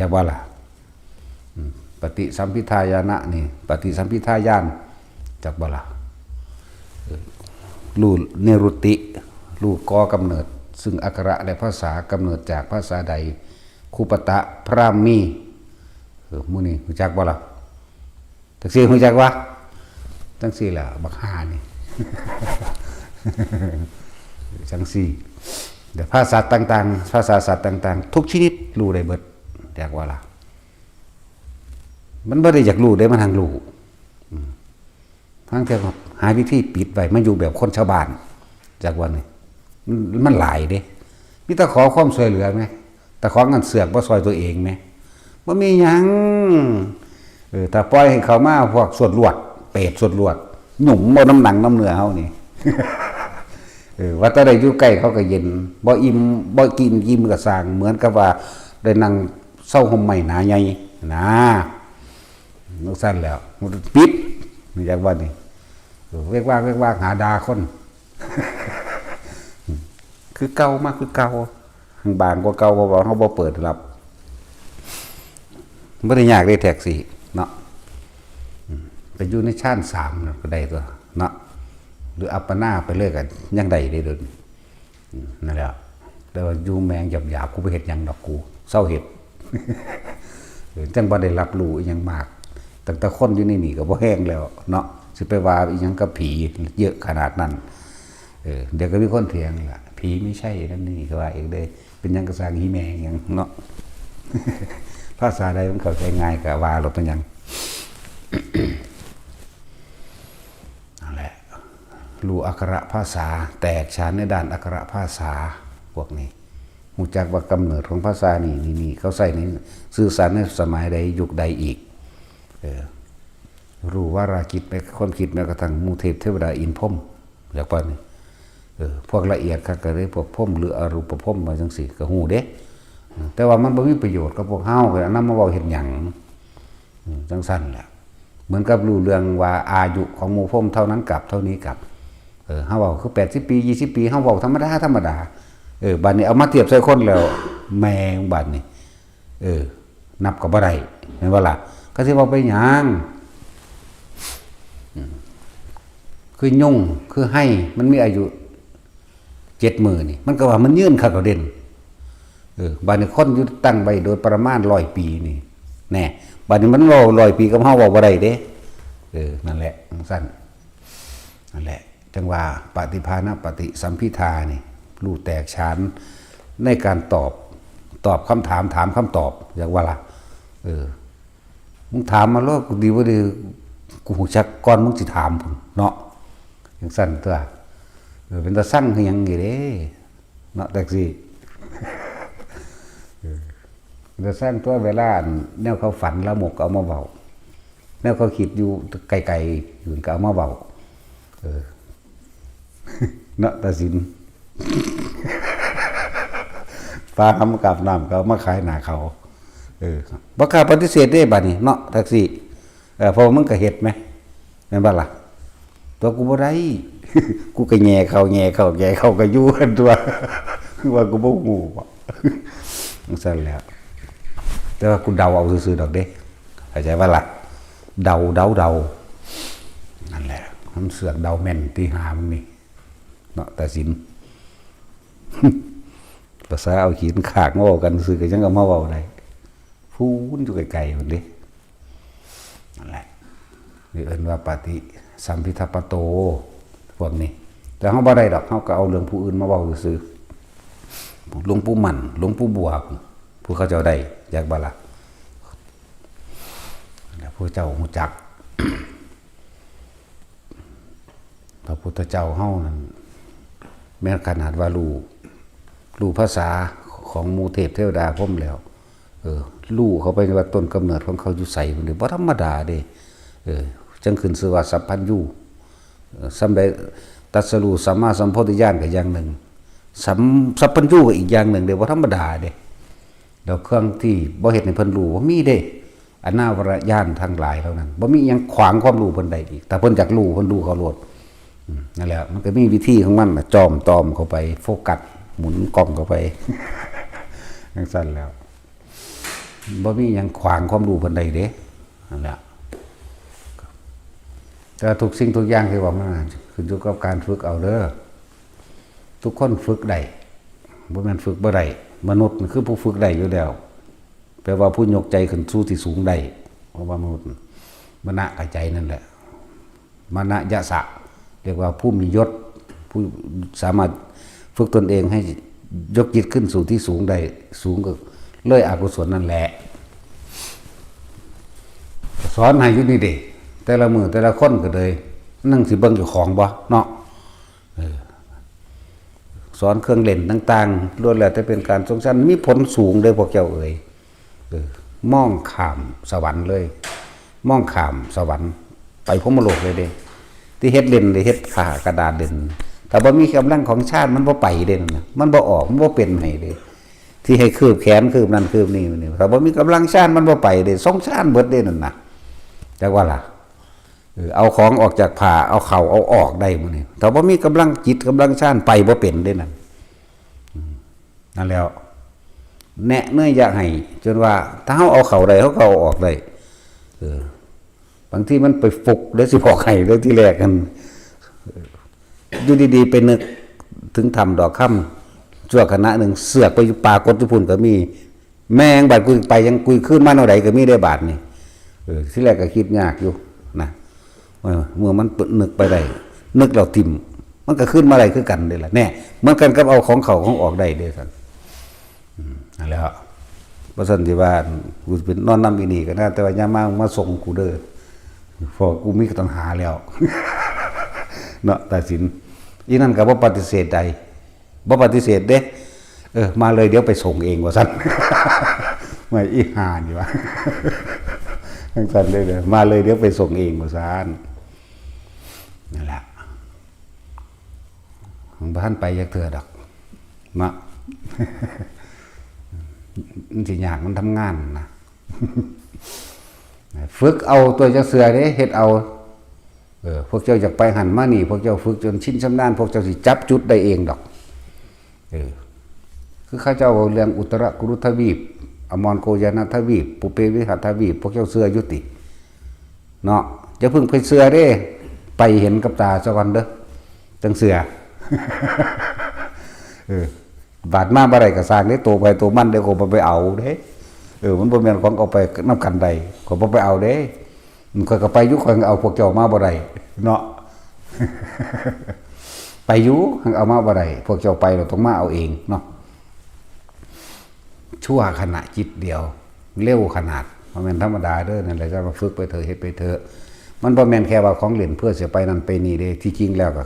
จากว่าล่ะปฏิสัมภิทายานะนี่ปฏิสัมภิทายานจากว่าล่ะรู้เนรุติรู้กอกำเนิดซึ่งอักขระและภาษากำเนิดจากภาษาใดคูปตะพรามีมูนี่รู้จักบ่ล่ะจังซี่รู้จักวะจังซี่ล่ะบักห่านี่ จังซี่แต่ภาษาต่างๆภาษาสัตว์ต่างๆทุกชนิดรู้ได้เบิดจักว่าล่ะมันบ่ได้อยากรู้ได้มันทางรู้ทั้งแต่หาวิธีปิดไว้มันอยู่แบบคนชาวบ้านจักว่านี่มันหลายเด้มีแต่ขอความช่วยเหลือไหมแต่ของเงินเสือกบ่ซอยตัวเองไหมบ่มีหยังถ้าปล่อยให้เขามาพวกสวดลวดเปรตสวดลวดหนุ่มบ่น้ำหนังน้ำเนื้อเฮานี่ ว่าแต่ได้อยู่ใกล้เขาก็เย็นบ่อิ่มบ่กินยิ้มก็สร้างเหมือนกับว่าได้นั่งเศร้าห่มใหม่หนาใหญ่นะนึกสั้นแล้วปิดนี่จักว่านี่เรียกว่าหาดาคน คือเก่ามากคือเก่าบางกว่าเก่าเพราะว่าเขาบ่เปิดรับไม่ได้ยากได้แท็กซี่เนาะไปอยู่ในชั้น3ก็ได้ตัวเนาะหรืออัปปนาไปเรื่อยกันยังได้เดินนั่นแหละแต่ว่าอยู่แมงหยาบๆกูไปเห็ดยังดอกกูเศร้าเห็ด จังบ่ได้รับรู้อีหยังมากตั้งแต่คนอยู่นี่ก็บ่แห้งแล้วเนาะสิไปว่าอีหยังกับผีเยอะขนาดนั้นเดี๋ยวก็มีคนเถียงล่ะผีไม่ใช่นั่นนี่ก็ว่าเองได้เป็นยังกระสังฮีแมงยังเนาะ ภาษาใดมันเข้าใจง่ายกับว่าเราเป็นยังนั่นแหละรู้อักขระภาษาแตกฉานในด้านอักขระภาษาพวกนี้หูจักว่ากำเนิดของภาษานี่เขาใส่ในสื่อสารในสมัยใดยุคใดอีกรู้ว่าราคิดไปความคิดแม้กระทั่งมูเทพเทวดาอินพรหมอยากไปนี่พวกละเอียดก็เลยพวกพรหมหรืออรูปพรหมมาจังสิก็หูเด้แต่ว่ามันบ่มีประโยชน์กับพวกเฮาก็นำมาเว้าเฮ็ดหยังจังซั่นแหละเหมือนกับรู้เรื่องว่าอายุของหมู่พรหมเท่านั้นกับเท่านี้กับเฮาเว้าคือ80ปี20ปีเฮาเว้าธรรมดาบัดนี้เอามาเทียบใส่คนแล้วแม่งบัดนี้นับก็บ่ได้แม่นบ่ล่ะก็สิเว้าไปหยังคือยุ่งคือให้มันมีอายุ70,000นี่มันก็ว่ามันยืนคักก็เด่นบาดนี้คนอยู่ตั้งไว้โดยประมาณ100ปีนี่แน่บาดนี้มันเว้า100ปีกับเฮาเว้าบ่ได้เด้นั่นแหละสั้นนั่นแหละจังว่าปฏิภาณปฏิสัมภิทานี่รู้แตกฉานในการตอบคำถามถามคำตอบอย่างว่าล่ะมึงถามมาแล้วกูดีบ่ดีกูฮู้จักก่อนมึงสิถามพุ่นเนาะจังซั่นตัวเป็นตาสั่งคือหยังนี่เด้เนาะแท็กซี่จะสร้างตัวเวลาแนวเขาฝันละหมกเอามาเบาแนวเขาคิดอยู่ไกลๆอยู่ก็เอามาเบาเนาะตาสินฟ้าคำกับน้ำเขามาขายหนาเขาบ่กล้าปฏิเสธได้บัดนี้เนาะแท็กซี่เพราะมึงก็เฮ็ดไหมแม่นบ่ล่ะตัวกูบ่ได้กูก็แง่เขาก็อยู่กันตัวว่ากูบ่ฮู้บ่จังซั่นแล้วแต่ว่ากูเดาเอาซื่อๆดอกเด้เข้าใจว่าล่ะเดานั่นแหละมันเสือกเดาแม่นตีหามันนี่เนาะแต่สินภาษาเอาขีดขากมาเว้ากันซื่อก็ยังเอามาเว้าได้พูนอยู่ไกลๆพุ่นเด้นั่นแหละนี่เอิ้นว่าปฏิสัมภิทัปปโตพวกนี้แต่เฮาบ่ได้ดอกเฮาก็เอาเรื่องผู้อื่นมาเว้าซื่อหลวงปู่มั่นหลวงปู่บัวผู้เขาเจ้าได้อยากบ่ล่ะแล้วผู้เจ้าฮู้จัก พระพุทธเจ้าเฮานั้นแม้ขนาดว่ารู้ภาษาของหมู่เทพเทวดาพรหมแล้วรู้เขาไปว่าต้นกำเนิดของเขาอยู่ไสพุ่นนี่บ่ธรรมดาเด้จังขึ้นชื่อว่าสัพพัญญูสำใดตรัสรู้สัมมาสัมโพธิญาณก็อย่างหนึ่งสัพพัญญูก็อีกอย่างหนึ่งเด้บ่ธรรมดาเด้แล้วเครื่องที่บ่เฮ็ดให้เพิ่นรู้ว่ามีเด้อนาวรญาณทั้งหลายเหล่านั้นบ่มีหยังขวางความรู้เพิ่นได้อีกแต่เพิ่นอยากรู้เพิ่นรู้เขาโลดนั่นแหละมันก็มีวิธีของมันจอมตอมเข้าไปโฟกัสหมุนกล้องเข้าไปจังซั่นแล้วบ่มีหยังขวางความรู้เพิ่นได้เด้นั่นแหละแต่ทุกสิ่งทุกอย่างที่ว่ามันขึ้นอยู่กับการฝึกเอาเด้อทุกคนฝึกได้บ่แม่นฝึกบ่ได้มนุษย์คือผู้ฝึกได้อยู่แล้วแปลว่าผู้ยกใจขึ้นสู่ที่สูงได้เพราะว่ามนุษย์มนะกับใจนั่นแหละมนะยะสะเรียกว่าผู้มียศผู้สามารถฝึกตนเองให้ยกจิตขึ้นสู่ที่สูงได้สูงก็เลยอกุศลนั่นแหละสอนให้อยู่นี่เด้แต่ละมือแต่ละคนก็เลยนั่งสิเบิ่งอยู่ของบ่เนาะสอนเครื่องเล่นต่างๆล้วนแล้วแต่เป็นการทรงชั้นมีผลสูงเลยพวกเจ้าเอ๋ยมองข้ามสวรรค์เลยมองข้ามสวรรค์ไปพรหมโลกเลยเด้ที่เฮ็ดเล่นได้เฮ็ดผ่ากระดาษเล่นแต่บ่มีกำลังของชาติมันบ่ไปเด้นั่นน่ะมันบ่ออกมันบ่เป็นให้เด้ที่ให้คืบแขนคืบนั่นคืบนี่นี่ถ้าบ่มีกำลังชาติมันบ่ไปเด้สงสารเบิดเด้นั่นน่ะจักว่าล่ะเอาของออกจากผ่าเอาเข่าเอาออกได้มื้อนี้ถ้าบ่มีกำลังจิตกำลังชาติไปบ่เป็นเด้นั่นนั่นแล้วแนะเนื่อยอยากให้จนว่าถ้าเฮาเอาเข่าได้เฮาก็เอาออกได้บางทีมันไปฟุกเด้สิบอกให้เด้อที่แรกกันอยู่ดีๆไปนึกถึงทำดอกค่ำชั่วขณะหนึ่งเสือกไปป่ากดญี่ปุ่นก็มีแมงบาดกุยไปยังกุยขึ้นมาเท่าใดก็มีได้บาดนี่ที่แรกก็คิดยากอยู่นะเมื่อมันนึกไปได้นึกเราทิ่มมันก็ขึ้นมาได้คือกันเด้ล่ะแน่เหมือนกันกับเอาของเขาของออกได้เด้ซั่นนั่นแหละ บ่ซั่นสิว่ากูเป็นนอนนำอีนี่ก็น่าแต่ว่ายามมาส่งกูเด้อพอกูมีต้องหาแล้ว เนาะตัดสินอีนั่นก็บ่ปฏิเสธใดบ่ปฏิเสธเด้มาเลยเดี๋ยวไปส่งเองว่าซั่น ไม่อีห่านี่วะ ทั้งซั่นเลยเด้อมาเลยเดี๋ยวไปส่งเองว่าซั่นนั่นแหละของบ้านไปยักเถื่อดอกเนาะ มันสิยากมันทำงานนะ ฝึกเอาตัวจักเสือเด้เฮ็ดเอาพวกเจ้าอยากไปหันมานี่พวกเจ้าฝึกจนชินชำนาญพวกเจ้าสิจับจุดได้เองดอกคือข้าเจ้าเรื่องอุตรกุรุทวีปอมรโกยานทวีปปุเปวิหัตทวีปพวกเจ้าเสือยุติเนาะอย่าเพิ่งไปเสือเด้ไปเห็นกับตาซะก่อนเด้อจังเสือบาดมาบ่ได้ก็สร้างได้โตไปโตมันเดี๋ยวก็บ่ไปเอาเด้มันบ่แม่นของเอาไปนำกันใดก็บ่ไปเอาเด้มันก็ไปอยู่ค่อยเอาพวกเจ้ามาบ่ได้เนาะ ไปอยู่เอามาบ่ได้พวกเจ้าไปเราต้องมาเอาเองเนาะชั่วขณะจิตเดียวเร็วขนาดบ่แม่นธรรมดาเด้อนั่นแหละจะมาฝึกไปเถอะเฮ็ดไปเถอะมันบ่แม่นแค่ว่าของเล่นเพื่อสิไปนั่นไปนี่เด้ที่จริงแล้วก็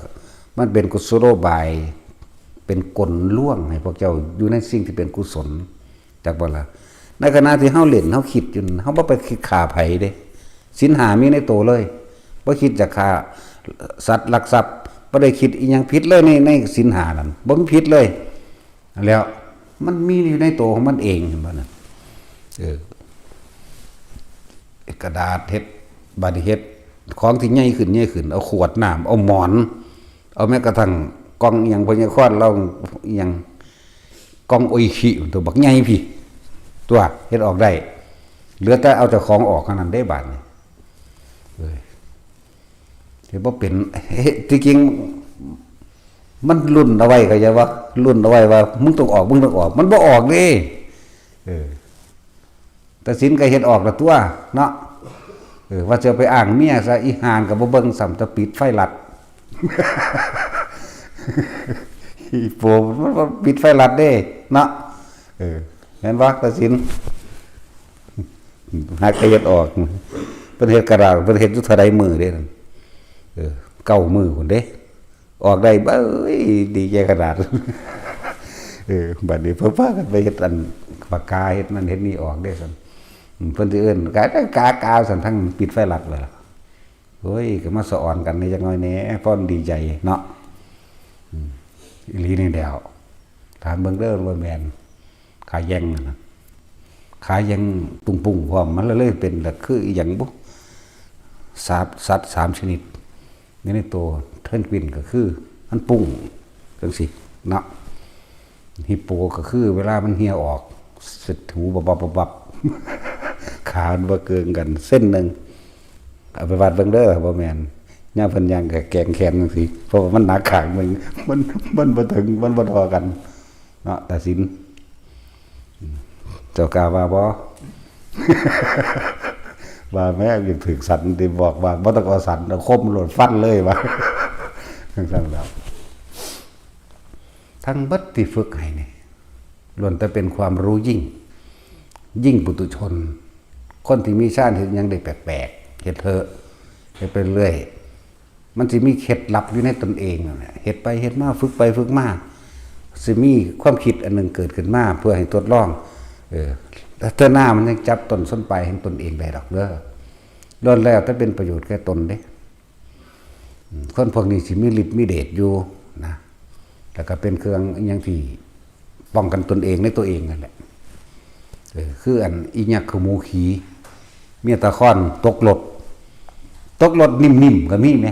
มันเป็นกุศโลบายเป็นกลล่วงให้พวกเจ้าอยู่ในสิ่งที่เป็นกุศลจักบ่ล่ะในขณะที่เฮาเล่นเฮาคิดอยู่เฮาบ่ไปคิดฆ่าไผเด้ศีล5มีในตัวเลยบ่คิดจะฆ่าสัตว์ลักทรัพย์บ่ได้คิดอีหยังผิดเลยในศีล5นั่นบ่มีผิดเลยแล้วมันมีอยู่ในตัวของมันเองเห็นบ่นั่นกระดาษเฮ็ดบาดเฮ็ดของที่ใหญ่ขึ้นเอาขวดน้ำเอาหมอนเอาแม้กระทั่งกองอีหยังพญาคอนเราอีหยังกองโออิชิตัวบักใหญ่พี่ตัวเฮ็ดออกได้เหลือแต่เอาแต่ของออกเท่านั้นได้บาดนี่ที่บ่เป็นที่จริงมันรุ่นเอาไว้ก็อย่าว่ารุ่นเอาไว้ว่ามึงต้องออกมันบ่ออกเด้แต่ศีลก็เฮ็ดออกแล้วตัวเนาะว่าจะไปอ้างเมียซะอีห่านก็บ่เบิ่งซ้ำจะปิดไฟลัด อีโปมันปิดไฟลัดเด้เนาะแม่นบ่แต่ศีลหากเฮ็ดออกเพิ่นเฮ็ดกระดาษเพิ่นเฮ็ดอยู่เท่าใดมื้อเด้9 มื้อพุ่นเด้ออกได้เบ้ยดีใจขนาด บัดนี้เพิ่นพากันไปเฮ็ดอันปากกาเฮ็ดนั่นเฮ็ดนี่ออกเด้ซั่นเพิ่นสิเอิ้นกาซั่นทั้งปิดไฟลัดเลยโอ้ยก็มาสอนกันในจักหน่อยแหน่พอดีใจเนาะอีหลีนี่แล้วถามเบิ่งเด้อว่าแม่นขาแยงนะขาแยงปุ้งๆพร้อมมันเลยเป็นแบบคืออีหยังบ่สัตว์3ชนิดในตัวเทิร์นกวินก็คือมันปุ้งจังสิเนาะฮิปโปก็คือเวลามันเหี่ยวออกสึดหูบับขามันบ่เกินกันเส้นนึงเอาไปวัดเบิ่งเด้อบ่แม่นย่าเพิ่นย่างก็แกงแขนจังซี่เพราะว่ามันหนักข้างมันบ่ถึงมันบ่พอกันเนาะตัดสินเจ้ากล้าว่าบ่ ว่าแม่ยังถึกสันที่บอกว่าบ่ต้องเอาสันเอาคมโหลดฟันเลยว่า ทั้งซั่นแล้วทั้งเบิดที่ฝึกให้นี่ล้วนแต่เป็นความรู้ยิ่งปุถุชนคนที่มีชาติเฮ็ดหยังได้แปลกๆเฮ็ดเถอะเฮ็ดไปเรื่อยมันสิมีเคล็ดลับอยู่ในตนเองนั่นแหละเฮ็ดไปเฮ็ดมาฝึกไปฝึกมาสิมีความคิดอันนึงเกิดขึ้นมาเพื่อให้ทดลองแต่เธอหน้ามันยังจับต้นส้นปลายของตนเองได้ดอกเด้อล้วนแล้วถ้าเป็นประโยชน์แก่ตนเด้คนพวกนี้สิมีฤทธิ์มีเดชอยู่นะแล้วก็เป็นเครื่องอย่างที่ป้องกันตนเองในตัวเองนั่นแหละคืออันอีหยักคือหมูขีเมียตะค่อนตกรถนิ่มๆก็มีไหม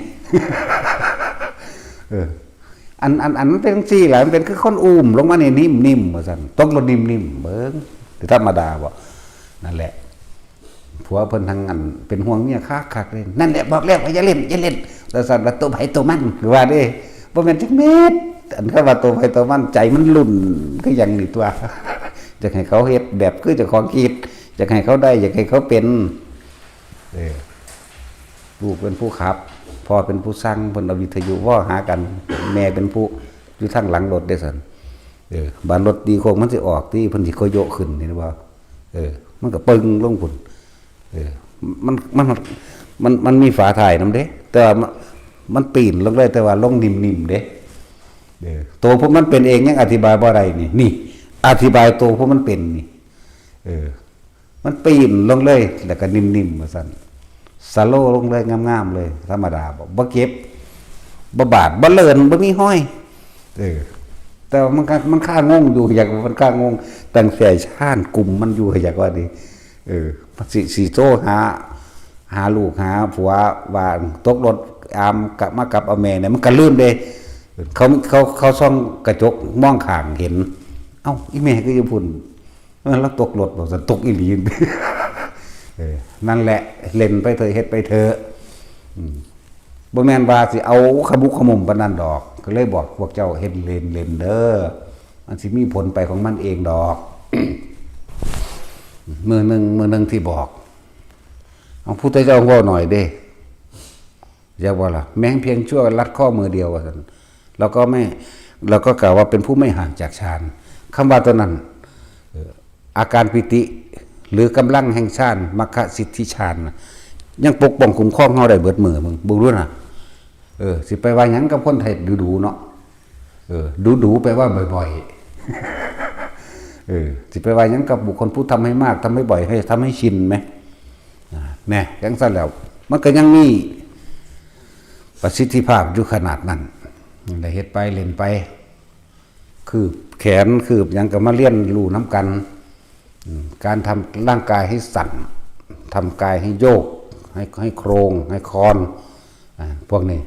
อันมันเป็นซี่แหละมันเป็นคือคนอุ้มลงมาเนี่ยนิ่มๆว่าซั่นตกรถนิ่มๆเบิ่งธรรมดาบ่นั่นแหละผัวเพิ่นทั้งนั้นเป็นห่วงเมียคักๆเลยนั่นแหละบอกแล้วว่าอย่าเล่นแล้วสั่นว่าตัวไผตัวมันคือว่าเด้บ่แม่นจักเม็ดอันคำว่าตัวไผตัวมันใจมันลุ่นคือหยังนี่ตัว อยากให้เขาเฮ็ดแบบคือเจ้าของคิดอยากให้เขาได้อยากให้เขาเป็นลูกเป็นผู้ขับพ่อเป็นผู้สั่งเพิ่นเอาวิทยุว่าหากันแม่เป็นผู้อยู่ทางหลังรถได้ซั่นบ้านรถดีโคงมันสิออกที่เพิ่นสิโคโยขึ้นนี่บ่ มันก็ปึงลงพุ่นมันมีฝาถ่ายนำเด้แต่ว่ามันปีนลงเลยแต่ว่าลงนิ่มๆเด้ตัวพวกมันเป็นเองยังอธิบายบ่ได้นี่อธิบายตัวพวกมันเป็นนี่มันปีนลงเลยแล้วก็นิ่มๆว่าซั่นสโลลงเลยงามๆเลยธรรมดาบ่เก็บบ่บาดบ่เลินบ่มีห้อยแต่ว่ามันค่างงอยู่อยากมันค่างงตั้งแต่ชาติกลุ่มมันอยู่อยากว่าดิสิโตหาลูกหาผัวว่าตกรถอามกลับมากับเอาแม่เนี่ยมันก็ลืมเด้เขาส่องกระจกมองข้างเห็นเอ้าอีแม่ก็อยู่พุ่นแล้วตกรถบอกจะตกอีหลีนั่นแหละเล่นไปเถอะเฮ็ดไปเถอะบ่แม่นว่าสิเอาขมุกขมุมปานนั้นดอกก็เลยบอกพวกเจ้าเฮ็ดเล่นเด้อมันสิมีผลไปของมันเองดอก มื้อนึงที่บอกเอาพุทธเจ้าเว้าหน่อยเด้อย่าว่าล่ะแม้งเพียงชั่วลัดข้อมือเดียวว่าซั่นแล้วก็กล่าวว่าเป็นผู้ไม่ห่างจากฌานคำว่าตัวนั้นอาการปิติหรือกำลังแห่งฌานมรรคสิทธิฌานยังปกป้องคุ้มครองเฮาได้เบิดมือมึงบ่รู้น่ะสิไปว่าหยังกับคนไทยดูๆเนาะดูแปลว่าบ่อยๆสิไปว่าหยังกับบุคคลผู้ทำให้มากทำให้บ่อยให้ทำให้ชินไหมแน่จังซั่นแล้วมันก็ยังมีประสิทธิภาพอยู่ขนาดนั้นได้เฮ็ดไปเล่นไปคือแขนคือหยังก็มาเรียนรู้น้ำกันการทำร่างกายให้สั่นทำกายให้โยกให้โครงให้คอนพวกนี้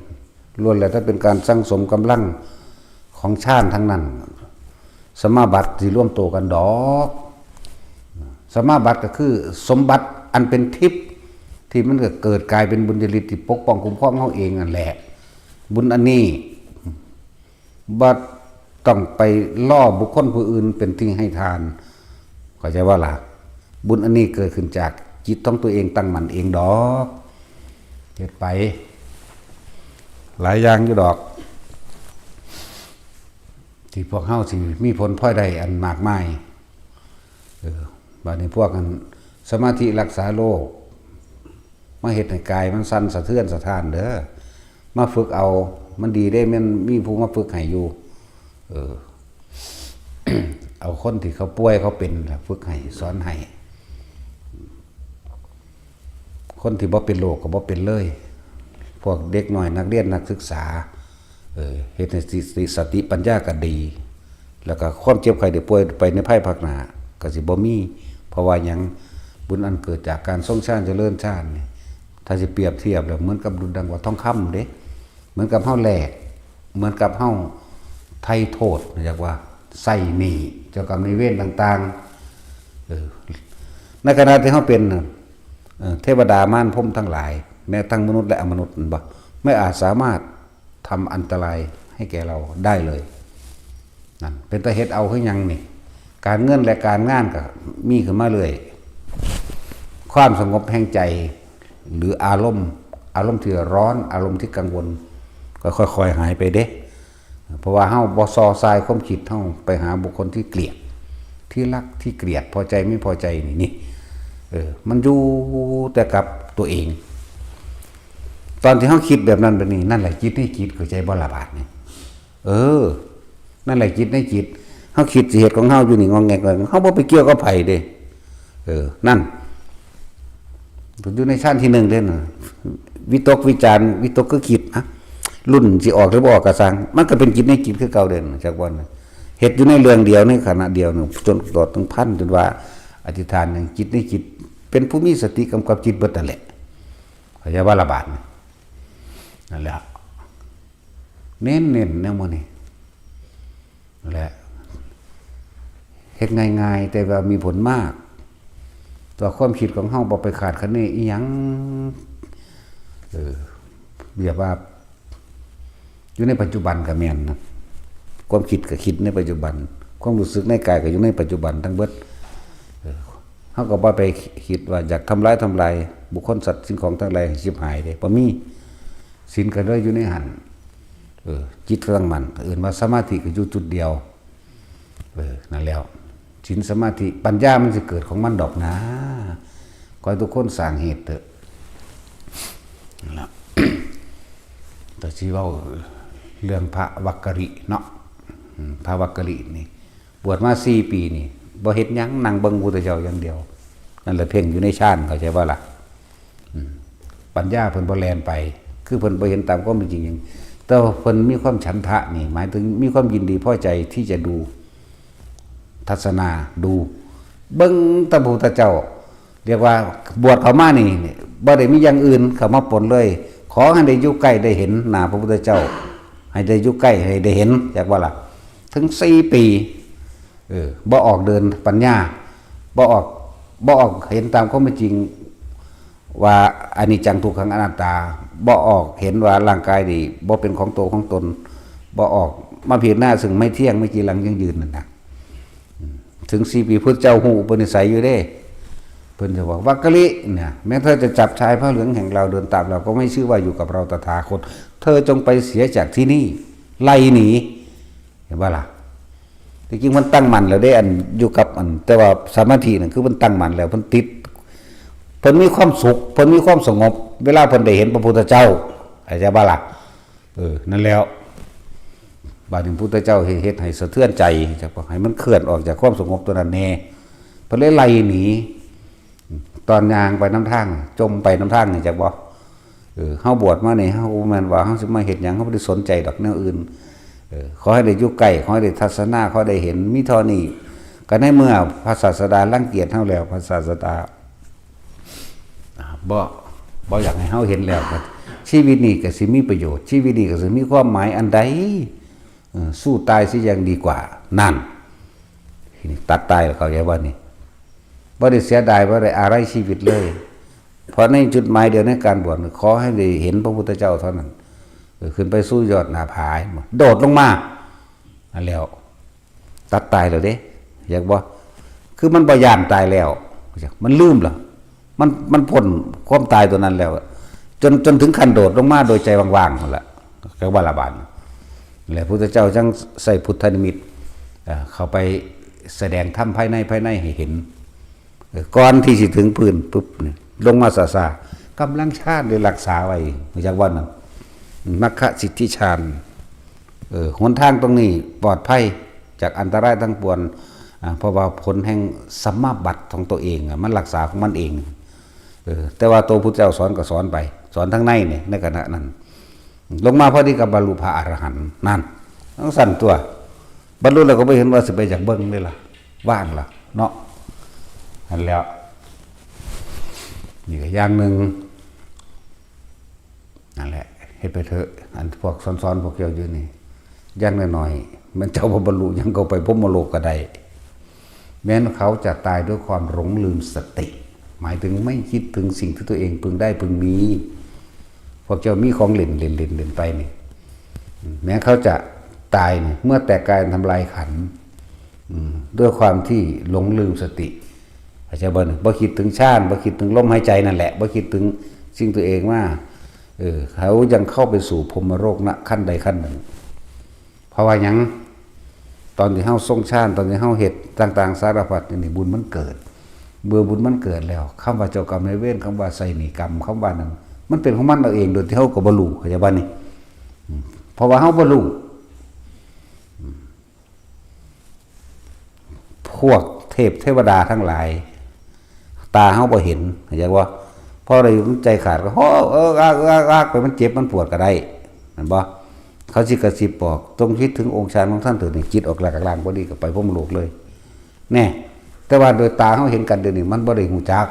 ล้วนแล้วถ้าเป็นการสร้างสมกำลังของชาติทั้งนั้นสมาบัติที่ร่วมโตกันดอกสมาบัติก็คือสมบัติอันเป็นทิพย์ที่มันก็เกิดกลายเป็นบุญญาฤทธิ์ที่ปกป้องคุ้มครองเฮาเองนั่นแหละบุญอันนี้บ่ต้องไปล่อบุคคลผู้อื่นเป็นที่ให้ทานเข้าใจว่าล่ะบุญอันนี้เกิดขึ้นจากจิตของตัวเองตั้งมั่นเองดอกเฮ็ดไปหลายอย่างอยู่ดอกที่พวกเฮาสิมีผลพลอยได้อันมากมายบัดนี้พวกกันสมาธิรักษาโลกมาเฮ็ดให้กายมันสั่นสะเทือนสะท้านเด้อมาฝึกเอามันดีได้มันมีผู้มาฝึกให้อยู่เอาคนที่เขาป่วยเขาเป็นฝึกให้สอนให้คนที่บ่เป็นโรคก็บ่เป็นเลยพวกเด็กน้อยนักเรียนนักศึกษาเฮ็ดให้สติปัญญาก็ดีแล้วก็ความเจ็บไข้ได้ป่วยไปในภายภาคหน้าก็สิบ่มีเพราะว่าหยังบุญอันเกิดจากการทรงฌานเจริญฌานนี่ถ้าสิเปรียบเทียบแล้วเหมือนกับดุจดังกว่าทองคำเด้เหมือนกับเฮาแลกเหมือนกับเฮาไถ่โทษเรียกว่าใส่หนี้เจ้ากรรมนายเวรต่างๆในขณะที่เฮาเป็นเทวดามารพรหมทั้งหลายแม้ทั้งมนุษย์และอมนุษย์บ่ไม่อาจสามารถทำอันตรายให้แก่เราได้เลยนั่นเป็นตาเฮ็ดเอาคือหยังนี่การเงินและการงานก็มีขึ้นมาเรื่อยความสงบแห่งใจหรืออารมณ์ที่ร้อนอารมณ์ที่กังวลก็ค่อยๆหายไปเด้เพราะว่าเฮาบ่ซอทรายความคิดเฮาไปหาบุคคลที่เกลียดที่รักที่เกลียดพอใจไม่พอใจนี่มันอยู่แต่กับตัวเองตอนที่เฮาคิดแบบนั้นแบบนี้นั่นแหละจิตในจิตเข้าใจบ่ละบาดนี่นั่นแหละจิตในจิตเฮาคิดสิเหตุของเฮาอยู่นี่งองแงกเฮาบ่ไปเกี่ยวกับไผเด้นั่นอยู่ในชั้นที่1เด้น่ะวิตกวิจารวิตกก็คิดรุ่นสิออกหรือบ่ออกก็ซังมันก็เป็นจิตในจิตคือเก่าเด่นจากวันเฮ็ดอยู่ในเรื่องเดียวในขณะเดียวนึงจนตลอดถึงพันจนว่าอธิษฐานนึงจิตในจิตเป็นผู้มีสติกำกับจิตเบิดนั่นแหละเข้าใจว่าระบาดนั่นแหละเน้นแนวมื้อนี้นั่นแหละเฮ็ดง่ายๆแต่ว่ามีผลมากตัวความคิดของเฮาบ่ไปขาดคะเนอีหยังเรียกว่าอยู่ในปัจจุบันก็แม่นนะความคิดก็คิดในปัจจุบันความรู้สึกในกายก็อยู่ในปัจจุบันทั้งเบิดเฮาก็บ่ไปคิดว่าอยากทำลายบุคคลสัตว์สิ่งของทั้งหลายให้ชิบหายเด้บ่มีศีลก็เลยอยู่ในหันจิตตั้งมั่นอื่นว่าสมาธิก็อยู่จุดเดียวนั่นแล้ว ศีลสมาธิปัญญามันจะเกิดของมันดอกนะขอให้ทุกคนสร้างเหตุเถอะแต่ที่ว่าเรื่องพระวักกะริเนาะพระวักกะรินี่บวชมา4 ปีนี่บ่เฮ็ดหยังนั่งเบิ่งพุทธเจ้าอย่างเดียวนั่นแหละเพ่งอยู่ในฌานเข้าใจบ่ล่ะปัญญาเพิ่นบ่แล่นไปคือเพิ่นบ่เห็นตามความเป็นจริงอย่างแต่เพิ่นมีความฉันทะนี่หมายถึงมีความยินดีพอใจที่จะดูทัศนาดูเบิ่งตะพุทธเจ้าเรียกว่าบวชเข้ามานี่บ่ได้มีอย่างอื่นเข้ามาปนเลยขอให้ได้อยู่ใกล้ได้เห็นหน้าพระพุทธเจ้าให้ได้อยู่ใกล้ให้ได้เห็นจากว่าล่ะถึง4 ปีบ่ออกเดินปัญญาบ่ออกเห็นตามความเป็นจริงว่าอนิจจังทุกขังอนัตตาบ่ออกเห็นว่าร่างกายนี่บ่เป็นของตัวของตนบ่ออกมาพิจารณาซึ่งไม่เที่ยงไม่จีรังยั่งยืนนั่นนะถึง4 ปีพุทธเจ้าหูอุปนิสัยอยู่เด้เพิ่นจะบอกวักกะลิเนี่ยแม้เธอจะจับชายผ้าเหลืองแห่งเราเดินตามเราก็ไม่ชื่อว่าอยู่กับเราตถาคตเธอจงไปเสียจากที่นี่ไล่หนีเห็นบ่ล่ะจริงๆมันตั้งมั่นแล้วได้อันอยู่กับอันแต่ว่าสมาธินั่นคือมันตั้งมั่นแล้วเพิ่นติดเพิ่นมีความสุขเพิ่นมีความสงบเวลาเพิ่นได้เห็นพระพุทธเจ้าเข้าใจบ่ล่ะนั่นแล้วบาดนี้พระพุทธเจ้าเฮ็ดให้สะเทือนใจจักบ่ให้มันเคลื่อนออกจากความสงบตัวนั้นแน่เพิ่นเลยไล่หนีตอนยางไปน้ำทางจมไปน้ำทางนี่จักบ่เฮาบวชมานี่เฮาแม่นว่าเฮาสิมาเฮ็ดหยังเฮาบ่ได้สนใจดอกแนวอื่นขอให้ได้อยู่ใกล้ขอให้ได้ทัศนาขอให้ได้เห็นมิเท่านี้ก็ในเมื่อพระศาสดารังเกียจเฮาแล้วพระศาสดาบ่อยากให้เฮาเห็นแล้วก็ชีวิตนี้ก็สิมีประโยชน์ชีวิตนี้ก็สิมีความหมายอันใดสู้ตายสิยังดีกว่านั่นทีนี้ตัดตายแล้วเขาใหญ่ว่านี่บ่ได้เสียดายบ่ได้อะไรชีวิตเลยเพราะในจุดหมายเดียวในการบวชขอให้ได้เห็นพระพุทธเจ้าเท่านั้นขึ้นไปสู้ยอดหน้าผาโดดลงมาแล้วตัดตายแล้วเด้อยากบ่คือมันบ่ย่านตายแล้วมันลืมเหรอมันพ้นความตายตัวนั้นแล้วจนถึงขั้นโดดลงมาโดยใจว่างๆนั่นแหละเรียกว่าละบาดแล้วพระพุทธเจ้าจังใส่พุทธนิมิตเข้าไปแสดงธรรมภายในให้เห็นก่อนที่สิถึงพื้นปุ๊บเนี่ยลงมาซาๆกำลังชาติเลยรักษาไว้จากว่านั้นมัคคะสิทธิฌานหนทางตรงนี้ปลอดภัยจากอันตรายทั้งปวงเพราะว่าผลแห่งสัมมาบัติของตัวเองมันรักษาของมันเองแต่ว่าตัวพุทธเจ้าสอนก็สอนไปสอนทั้งในเนี่ยในขณะนั้นลงมาพอดีกับบรรลุพระอรหันต์นั่นต้องสั่นตัวบรรลุแล้วก็ไม่เห็นว่าสิไปจากเบิ้งเลยล่ะว่างล่ะเนาะนั่นแล้วนี่ก็อย่างหนึ่งนั่นแหละให้ไปเถอะอันพวกซ้อนๆพวกเกี่ยวอยู่นี่อย่างน้อยๆมันเจ้าบรรลุยังก็ไปพรหมโลกก็ได้แม้เขาจะตายด้วยความหลงลืมสติหมายถึงไม่คิดถึงสิ่งที่ตัวเองพึงได้พึงมีพวกเจ้ามีของเล่นไปนี่แม้เขาจะตายเนี่ยเมื่อแตกกายทำลายขันธ์ด้วยความที่หลงลืมสติอาจจะบ่คิดถึงชาติบ่คิดถึงลมหายใจนั่นแหละบ่คิดถึงสิ่งตัวเองว่าเขายังเข้าไปสู่พรหมโลกณขั้นใดขั้นหนึ่งเพราะว่ายังตอนที่เฮาทรงชาติตอนที่เฮาเฮ็ดต่างๆสารพัดนี่บุญมันเกิดเบื่อบุญมันเกิดแล้วคำว่าเจ้ากรรมนายเวรคำว่าไสนิกรรมคำว่านั้นมันเป็นของมันเอาเองโดยที่เฮาก็บ่รู้เข้าใจบ่นี่เพราะว่าเฮาบ่รู้พวกเทพเทวดาทั้งหลายตาเฮาบ่เห็นเข้าใจบ่พอได้ใจขาดก็ไปมันเจ็บมันปวดก็ได้นั่นบ่เขาสิกระซิบบอกตรงคิดถึงองค์ฌานของท่านเถิดนี่จิตออกหลักกลางบ่ดีก็ไปพรหมโลกเลยแน่แต่ว่าโดยตาเฮาเห็นกันเดี๋ยวนี้มันบ่ได้ฮู้จัก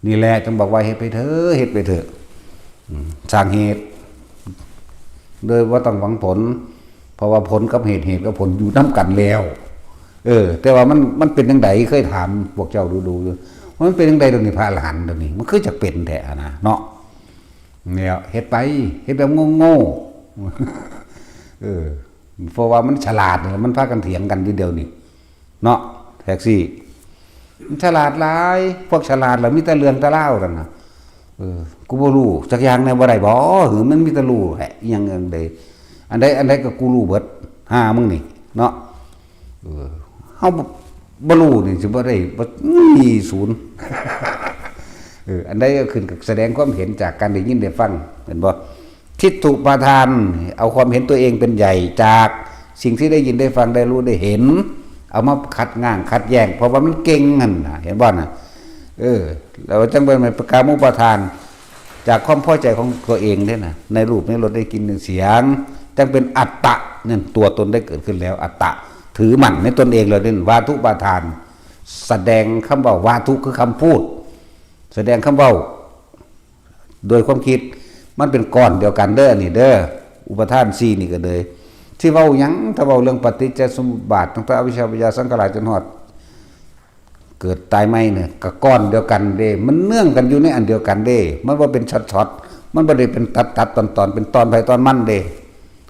นี่แหละจึงบอกว่าเฮ็ดไปเถอะสร้างเหตุโดยว่าต้องหวังผลเพราะว่าผลกับเหตุกับผลอยู่นำกันแล้วแต่ว่ามันเป็นจังไดเคยถามพวกเจ้าดูอยู่มันเป็นจังได๋ตรงนี้พระอรหันต์ตรงนี้มันคือจะเป็นแท้นะเนาะเนี่ยเฮ็ดไปเฮ็ดแบบโง่เพราะว่ามันฉลาดมันพากันเถียงกันอยู่เดียวนี่เนาะแท็กซี่มันฉลาดหลายพวกฉลาดแล้วมีแต่เรื่องตะเล่านั่นน่ะกูบ่รู้จักอย่างแน่บ่ได้บ่หือมันมีแต่รู้แหละอีหยังใดอันใดก็กูรู้เบิดมึงนี่เนาะเฮา บ่รู้นี่สิบ่ได้บ่มีศูนย์ อันใดก็ขึ้นกับแสดงความเห็นจากการได้ยินได้ฟังเห็นบ่ทิฏฐุปาทานเอาความเห็นตัวเองเป็นใหญ่จากสิ่งที่ได้ยินได้ฟังได้รู้ได้เห็นเอามาขัดง้างขัดแย้งเพราะว่ามันเก่งนั่นน่ะเห็นบ่น่ะแล้วจังเป็นกามุปาทานจากความพอใจของตัวเองเด้น่ะในรูปในรสได้กินในเสียงจังเป็นอัตตะนั่นตัวตนได้เกิดขึ้นแล้วอัตตะถือมั่นในตนเองเลยเด่นวาทุปาทานแสดงคำว่าวาทุคือคำพูดแสดงคำเว้าโดยความคิดมันเป็นก้อนเดียวกันเด้อนี่เด้ออุปทาน4นี่ก็เลยที่เว้าหยังถ้าเว้าเรื่องปฏิจจสมุปบาทตั้งแต่อวิชชาปัญญาสังขารจนฮอดเกิดตายใหม่เนี่ยก็ก้อนเดียวกันเด้มันเนื่องกันอยู่ในอันเดียวกันเด้มันบ่เป็นช็อตๆมันบ่ได้เป็นตัดๆตอนๆเป็นตอนไปตอนมันเด้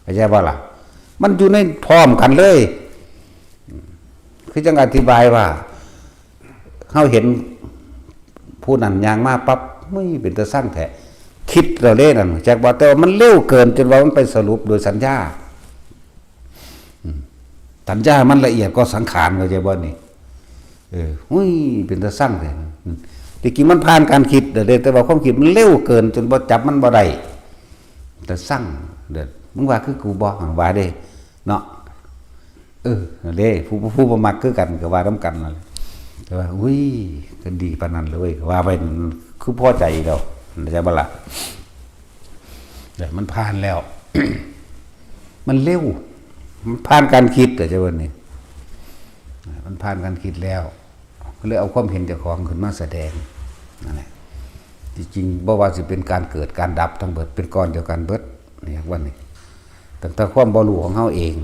เข้าใจบ่ล่ะมันอยู่ในพร้อมกันเลยคือจังอธิบายว่าเฮาเห็นผู้นั้นย่างมาปั๊บไม่เป็นตาสร้างแท้คิดเราเล่นนั่นจากบ่แต่ว่ามันเร็วเกินจนว่ามันไปสรุปโดยสัญญาสัญญามันละเอียดก็สังขารเข้าใจบ่นี่หุ้ยเป็นตาสร้างแท้ที่จริงมันผ่านการคิดเด้อแต่ว่าความคิดมันเร็วเกินจนบ่จับมันบ่ได้แต่สร้างเด้อมึงว่าคือกูบ่ว่าเด้เนาะเด้ผู้บ่มักคือกันก็ว่านํกันนั่นแต่ว่าอุ้ยก็ดีปานนั้นเลยว่าไปคือพอใจแล้วใช่บ่ล่ะแต่มันผ่านแล้ว มันเร็วมันผ่านการคิดแต่ใช่บ่นี่มันผ่านการคิดแล้วก็เลยเอาความเห็นเจ้าของขึ้นมาแสดงนั่นแหละจริงๆบ่ว่าสิเป็นการเกิดการดับทั้งเบิดเป็นก้อนเดียวกันเบิดนี่ว่านี่ตั้งแต่ความบ่รู้ของเฮาเอง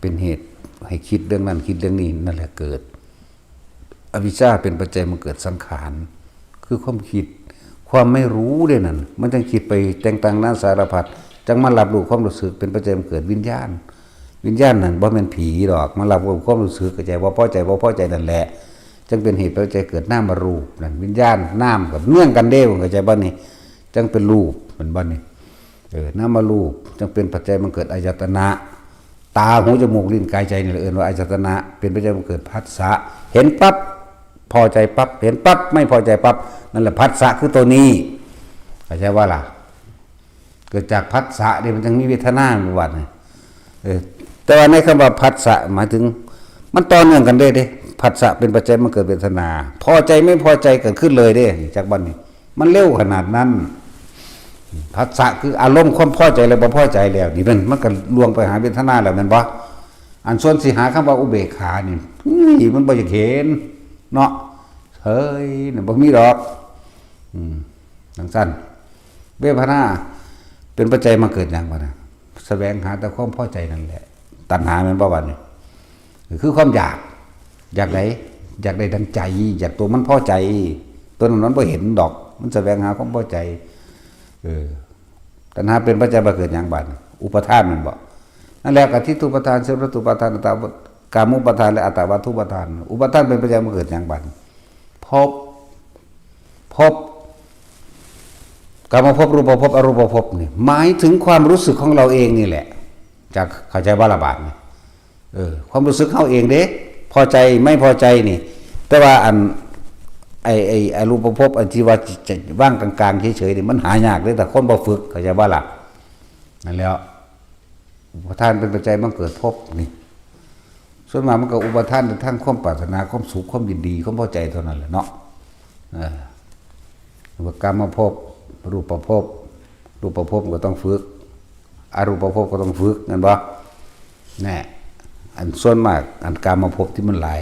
เป็นเหตุให้คิดเรื่องนั้นคิดเรื่องนี้นั่นแหละเกิดอวิชชาเป็นปัจจัยมันเกิดสังขารคือความคิดความไม่รู้เด้นั่นมันจังคิดไปแต่งต่างนาสารพัดจังมารับรู้ความรู้สึกเป็นปัจจัยมันเกิดวิญญาณนั่นบ่แม่นผีดอกมารับรู้ความรู้สึกเข้าใจว่าพอใจบ่พอใจนั่นแหละจังเป็นเหตุปัจจัยเกิดนามรูปนั่นวิญญาณนามกับเนื่องกันเด้เข้าใจบ่นี่จังเป็นรูปมันบ่นี่นามรูปจังเป็นปัจจัยมันเกิดอายตนะตาหูจมูกลิ้นกายใจนี่เอิ้นว่าอายตนะเป็นปัจจัยมันเกิดผัสสะเห็นปั๊บพอใจปั๊บเห็นปั๊บไม่พอใจปั๊บนั่นแหละผัสสะคือตัวนี้เข้าใจว่าล่ะเกิดจากผัสสะนี่มันจึงมีเวทนาในวันนี่แต่ว่าในคำว่าผัสสะหมายถึงมันต่อเนื่องกันเด้ผัสสะเป็นปัจจัยมันเกิดเวทนาพอใจไม่พอใจเกิดขึ้นเลยเด้จากบัดนี้มันเร็วขนาดนั้นผัสสะคืออารมณ์ความพอใจแล้วบ่พอใจแล้วนี่มันก็ลวงไปหาเวทนาแล้วแม่นบ่อันส่วนสิหาคำว่าอุเบกขานี่มันบ่อยากเห็นเนาะเฮ้ยนี่บ่มีดอกจังซั่นเวทนาเป็นปัจจัยมาเกิดหยังบ่นะแสวงหาแต่ความพอใจนั่นแหละตัณหาแม่นบ่บัดนี้คือความอยากได้ดังใจอยากตัวมันพอใจตัวนั้นมันบ่เห็นดอกมันแสวงหาความพอใจตัณหาเป็นปัจจัยมาเกิดหยังบัดอุปทานมันบ่นั่นแหละกทิฏฐุปาทานสัพพะตุปาทานอัตตากามุปาทานและอัตตวัตถุปาทานอุปทานเป็นปัจจัยมาเกิดหยังบัดพบกามภพรูปภพอรูปภพนี่หมายถึงความรู้สึกของเราเองนี่แหละจากเข้าใจว่าละบาดนี่ความรู้สึกเฮาเองเด้พอใจไม่พอใจนี่แต่ว่าอันไอ้รูปภพอันที่ว่าจะว่างกลางๆเฉยๆนี่มันหายากเลยแต่คนบ่ฝึกเข้าใจว่าล่ะนั่นแล้วอุปทานเป็นปัจจัยมันเกิดภพนี่ส่วนมากมันก็อุปทานทั้งความปรารถนาความสุขความยินดีความพอใจเท่านั้นแหละเนาะกามภพรูปภพก็ต้องฝึกอรูปภพก็ต้องฝึกนั่นบ่แน่อันส่วนมากอันกามภพที่มันหลาย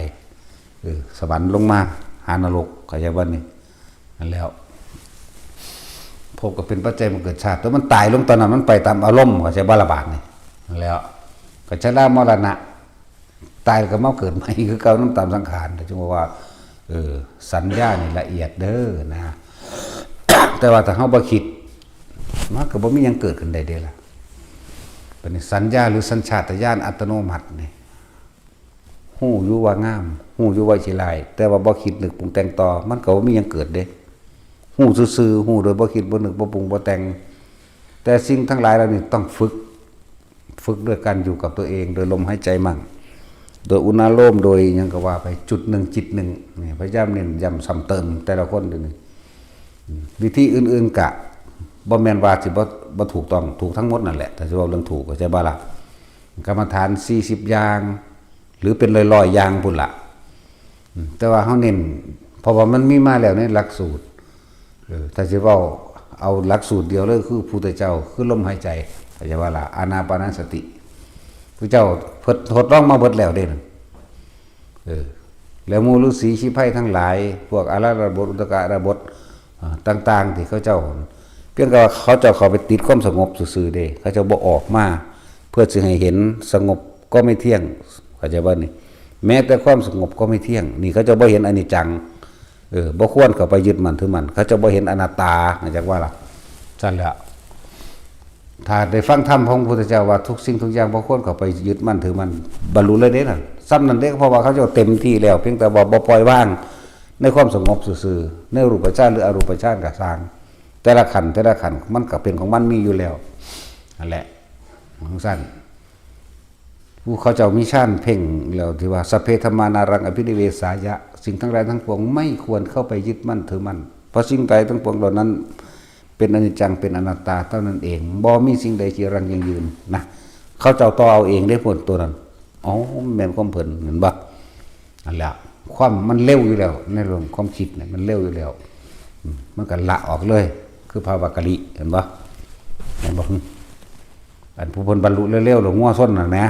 สวรรค์ลงมาหานรกเข้าใจบ่นี่นั่นแล้วภพก็เป็นปัจจัยมันเกิดชาติแล้วมันตายลงตอนนั้นมันไปตามอารมณ์เข้าใจบ่ละบาดนี่นั่นแล้วก็ชรามรณะตายก็มาเกิดใหม่คือเก่าตามสังขารจึงว่าสัญญานี่ละเอียดเด้อนะ แต่ว่าถ้าเฮาบ่คิดมันก็บ่มีหยังเกิดขึ้นได้เด้ล่ะเป็นสัญญาหรือสัญชาตญาณอัตโนมัตินี่ฮู้อยู่ว่างามฮู้อยู่ว่าสิหลายแต่ว่าบ่คิดนึกปรุงแต่งต่อมันก็บ่มีหยังเกิดเด้ฮู้ซื่อๆฮู้โดยบ่คิดบ่นึกบ่ปรุงบ่แต่งแต่สิ่งทั้งหลายเหล่านี้ต้องฝึกด้วยกันอยู่กับตัวเองโดยลมหายใจมั่ง โดยอุณาโลมโดยยังก็ว่าไปจุดหนึ่งจิตหนึ่งนี่พยายามเน้นย้ำซ้ำเติมแต่ละคนนี่วิธีอื่นๆกะบ่แม่นว่าสิบ่ถูกต้องถูกทั้งหมดนั่นแหละแต่สิว่าเรื่องถูกก็ใช่บ่ล่ะกรรมฐาน40อย่างหรือเป็นร้อยๆอย่างพุ่นล่ะแต่ว่าเฮาเน้นเพราะว่ามันมีมาแล้วในหลักสูตรถ้าสิเว้าเอาหลักสูตรเดียวเลยคือพุทธเจ้าคือลมหายใจก็ใช่ว่าล่ะอานาปานสติพระเจ้าทดลองมาเบิดแล้วเด้แล้วมูฤาษีชีไพทั้งหลายพวกอาราระบทอุตกะระบทต่างๆที่เขาเจ้าเพียงแต่เขาเจ้าเขาไปติดความสงบซื่อๆเด้เขาเจ้าบ่ออกมาเพื่อจะให้เห็นสงบก็ไม่เที่ยงเข้าใจบ่นี่แม้แต่ความสงบก็ไม่เที่ยงนี่เขาเจ้าบ่เห็นอนิจจังบ่ควรเข้าไปยึดมั่นถือมั่นเขาเจ้าบ่เห็นอนัตตาจักว่าล่ะซั่นแหละถ้าได้ฟังธรรมของพระพุทธเจ้าว่าทุกสิ่งทุกอย่างบ่ควรเข้าไปยึดมั่นถือมั่นบรรลุเลยเด้นั่นซ้ำนั่นเด้เพราะว่าเขาเจ้าเต็มที่แล้วเพียงแต่ว่าบ่ปล่อยว่างในความสงบซื่อๆในรูปฌานหรืออรูปฌานก็สร้างแต่ละขันมันก็เป็นของมันมีอยู่แล้วนั่นแหละของสั้นผู้เขาเจ้ามีฌานเพ่งแล้วที่ว่าสัพเพธัมมานารังอภินิเวสายะสิ่งทั้งหลายทั้งปวงไม่ควรเข้าไปยึดมั่นถือมั่นเพราะสิ่งใดทั้งปวงเหล่านั้นเป็นอนิจจังเป็นอนัตตาเท่านั้นเองบ่มีสิ่งใดที่รังยั่งยืนนะเขาเจ้าต่อเอาเองได้ผลตัวนั้นอ๋อแม่นความเพิ่นเห็นบ่นั่นแหละความมันเร็วอยู่แล้วในเรื่องความคิดเนี่ยมันเร็วอยู่แล้วมันก็ละออกเลยคือภาวะกะลิเห็นบ่เห็นบ่อันผู้เพิ่นบรรลุเร็วๆหลงงัวส้นน่ะนะ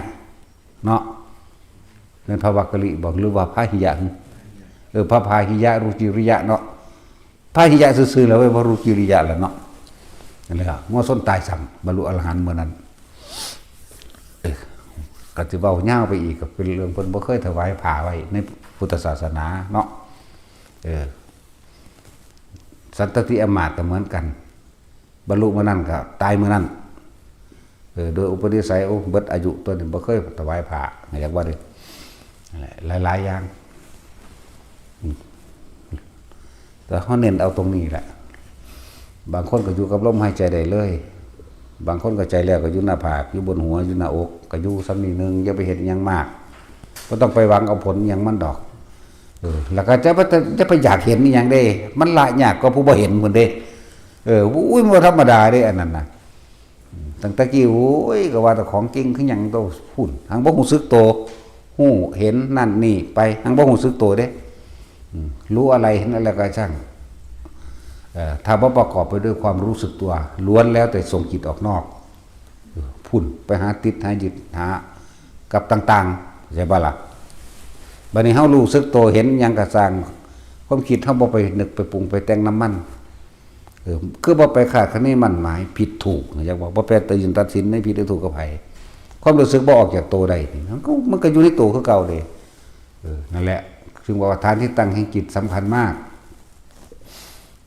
เนาะเป็นภาวะกะลิบอกหรือว่าพาหิยะพระพาหิยะรุจิริยะเนาะพาหิยะซื่อๆแล้วบ่รุจิริยะแล้วเนาะนั่นแหละงัวส้นตายซ้ำบรรลุอรหันต์เมื่อนั้นก็สิเว้ายาวไปอีกก็เป็นเรื่องเพิ่นบ่เคยถวายผ้าไว้ในพุทธศาสนาเนาะสันตติอมาตย์ก็เหมือนกันบรรลุเมื่อนั้นก็ตายเมื่อนั้นโดยอุปนิสัยเบิดอายุตัวนึงบ่เคยถวายผ้าอยากว่าดิหลายๆอย่างแต่เฮาเน้นเอาตรงนี้แหละบางคนก็อยู่กับลมหายใจได้เลยบางคนก็ใจแล้วก็อยู่หน้าผากอยู่บนหัวอยู่หน้าอกก็อยู่ซ้ำนิดนึงอย่าไปเห็นหยังมากบ่ต้องไปหวังเอาผลหยังมันดอกแล้วก็จะไปอยากเห็นอีหยังเด้มันละยากก็ผู้บ่เห็นพุ่นเด้อุ้ยบ่ธรรมดาเด้อันนั้นน่ะตั้งแต่กี้โอ้ยก็ว่าแต่ของจริงคือหยังโตพุ่นหังบ่ฮู้สึกโตฮู้เห็นนั่นนี่ไปหังบ่ฮู้สึกโตเด้รู้อะไรเห็นอะไรก็ช่างถ้าบ่ประกอบไปด้วยความรู้สึกตัวล้วนแล้วแต่ส่งจิตออกนอกพุ่นไปหาติดหายึดหากับต่างๆใช่บ่ล่ะบัดนี้เฮารู้สึกตัวเห็นหยังก็สร้างความคิดเฮาบ่ไปนึกไปปรุงไปแต่งน้ำมันคือบ่ไปคาดคะเนมั่นหมายผิดถูกอยากบอกบ่ไปตัดสินในผิดหรือถูกกับไผความรู้สึกบ่ออกจากตัวใดมันก็อยู่ในตัวคือเก่าเด้นั่นแหละซึ่งว่าฐานที่ตั้งแห่งจิตสำคัญมาก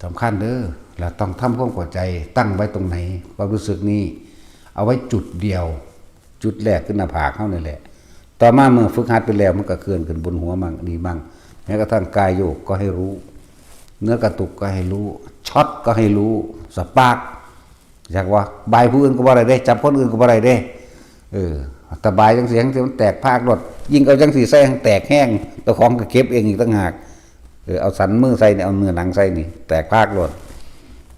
สำคัญเด้อแล้วต้องทำความเข้าใจตั้งไว้ตรงไหนความรู้สึกนี้เอาไว้จุดเดียวจุดแรกขึ้นหน้าผากเฮานี่แหละต่อมาเมื่อฝึกหัดไปแล้วมันก็เคลื่อนขึ้นบนหัวมั่งนี่มั่งแม้กระทั่งกายโยกก็ให้รู้เนื้อกระตุกก็ให้รู้ช็อตก็ให้รู้สปาร์กอยากว่าบายผู้อื่นก็บ่ได้เด้จับคนอื่นก็บ่ได้เด้แต่บายจังเสียงที่มันแตกภาครถยิ่งเอาจังสีใส่แตกแห้งตะของก็เก็บเองอีกต่างหากเอาสันมือใส่เนี่ยเอาเนื้อหนังใส่นี่แตกภาครถ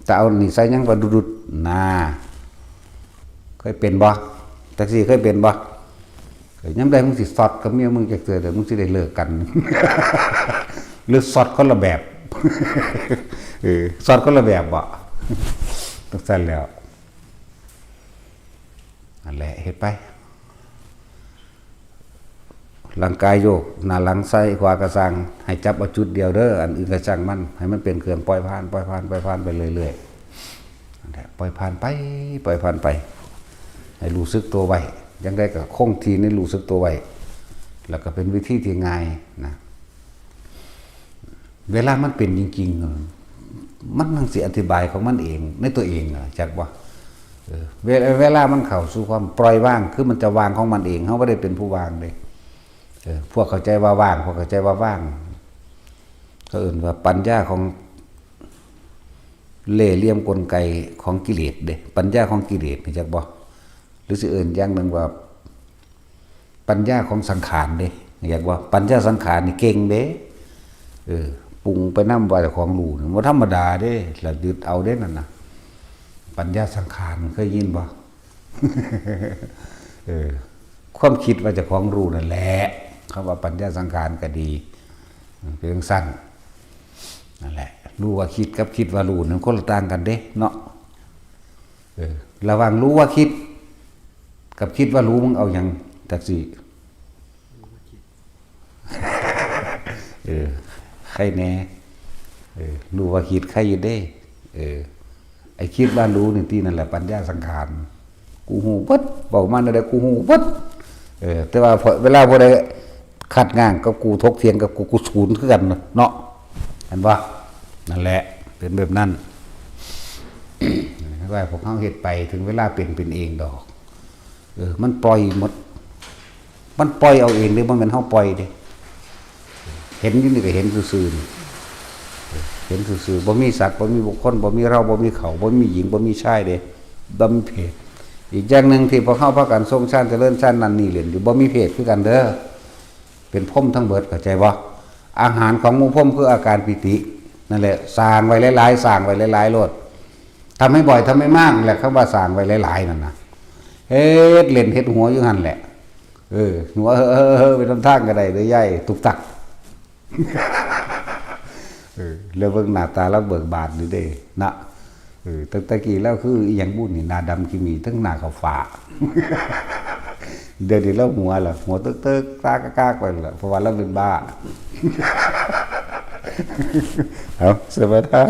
แต่เอานี่ใส่ยังว่าดุดๆน่าเคยเป็นบ่แท็กซี่เคยเป็นบ่ย้ำได้มึงสิสอดกับเมียมึงจากเจอแต่มึงสิได้เลิกกันหรือสอดคนละแบบสอดคนละแบบบ่ต้องสั่นแล้วนั่นแหละเฮ็ดไปร่างกายโยกหน้าหลังซ้ายขวากระสังให้จับเอาจุดเดียวเด้ออันอื่นกระจังมันให้มันเป็นเครื่องปล่อยผ่านไปเรื่อยๆนั่นแหละปล่อยผ่านไปให้รู้สึกตัวไว้ยังได้ก็คงทีนี่รู้สึกตัวไว้แล้วก็เป็นวิธีที่ง่ายนะเวลามันเป็นจริงๆมันสิอธิบายของมันเองในตัวเองจักว่าเวลามันเข้าสู่ความปล่อยว่างคือมันจะวางของมันเองเขาไม่ได้เป็นผู้วางเลยพวกเข้าใจว่าว่างพวกเข้าใจว่าว่างเขาอื่นว่าปัญญาของเล่ห์เหลี่ยมกลไกของกิเลสเด้ปัญญาของกิเลสนี่จักบ่หรือสิอื่นอย่างหนึ่งว่าปัญญาของสังขารเด้ อยากว่าปัญญาสังขารนี่เก่งเด้ปรุงไปนำว่าเจ้าของรู้นี่บ่ธรรมดาเด้แล้วยึดเอาเด้นั่นน่ะปัญญาสังขารเคยยินบ่ ความคิดว่าเจ้าของรู้นั่นแหละคำว่าปัญญาสังขารก็ดีเป็นเรื่องสั้นนั่นแหละรู้ว่าคิดกับคิดว่ารู้นั้นคนละต่างกันเด้เนาะระหว่างรู้ว่าคิดกับคิดว่ารู้มึงเอาอย่างจักสิใครแน่รู้ว่าคิดใครอยู่เด้ไอ้คิดว่ารู้นี่ที่นั่นแหละปัญญาสังขารกูหูปึ๊ดบอกมันอะไรกูหูปึ๊ดแต่ว่าเวลาพอได้ขัดง่างกับกูทกเถียงกับกูศูนย์คือกันเนาะเห็นปะนั่นแหละเป็นแบบนั้นว่าพวกเขาเหตุไปถึงเวลาเป็นเองดอกมันปล่อยหมดมันปล่อยเอาเองหรือมันเป็นเขาปล่อยเด้เห็นอยู่นี่ก็เห็นซื่อๆเห็นซื่อๆบ่มีสัตว์บ่มีบุคคลบ่มีเราบ่มีเขาบ่มีหญิงบ่มีชายเด้บ่มีเพศอีกอย่างหนึ่งที่พอเข้าพากันทรงชาติเจริญชาตินั่นนี่เรียนอยู่บ่มีเพศคือกันเด้อเป็นพรหมทั้งเบิดเข้าใจบ่อาหารของหมู่พรหมคืออาการปิตินั่นแหละสร้างไว้หลายๆสร้างไว้หลายๆโลดทำให้บ่อยทำให้มากแหละคำว่าสร้างไว้หลายๆนั่นน่ะเฮ็ดเล่นเฮ็ดหัวอยู่หั่นแหละหัวไปทำทางก็ได้เด้อใหญ่ตุกตักแล้วเบิ่งหน้าตาแล้วเบิกบานนี่เด้นะตั้งแต่กี้แล้วคืออีหยังบุญนี่หน้าดำกิมีทั้งหน้าขาวฟ้าเดี๋ยวนี้แล้วหัวล่ะหัวตึกๆตากากๆไปล่ะเพราะว่าเราเป็นบ้าเอาสวัสดี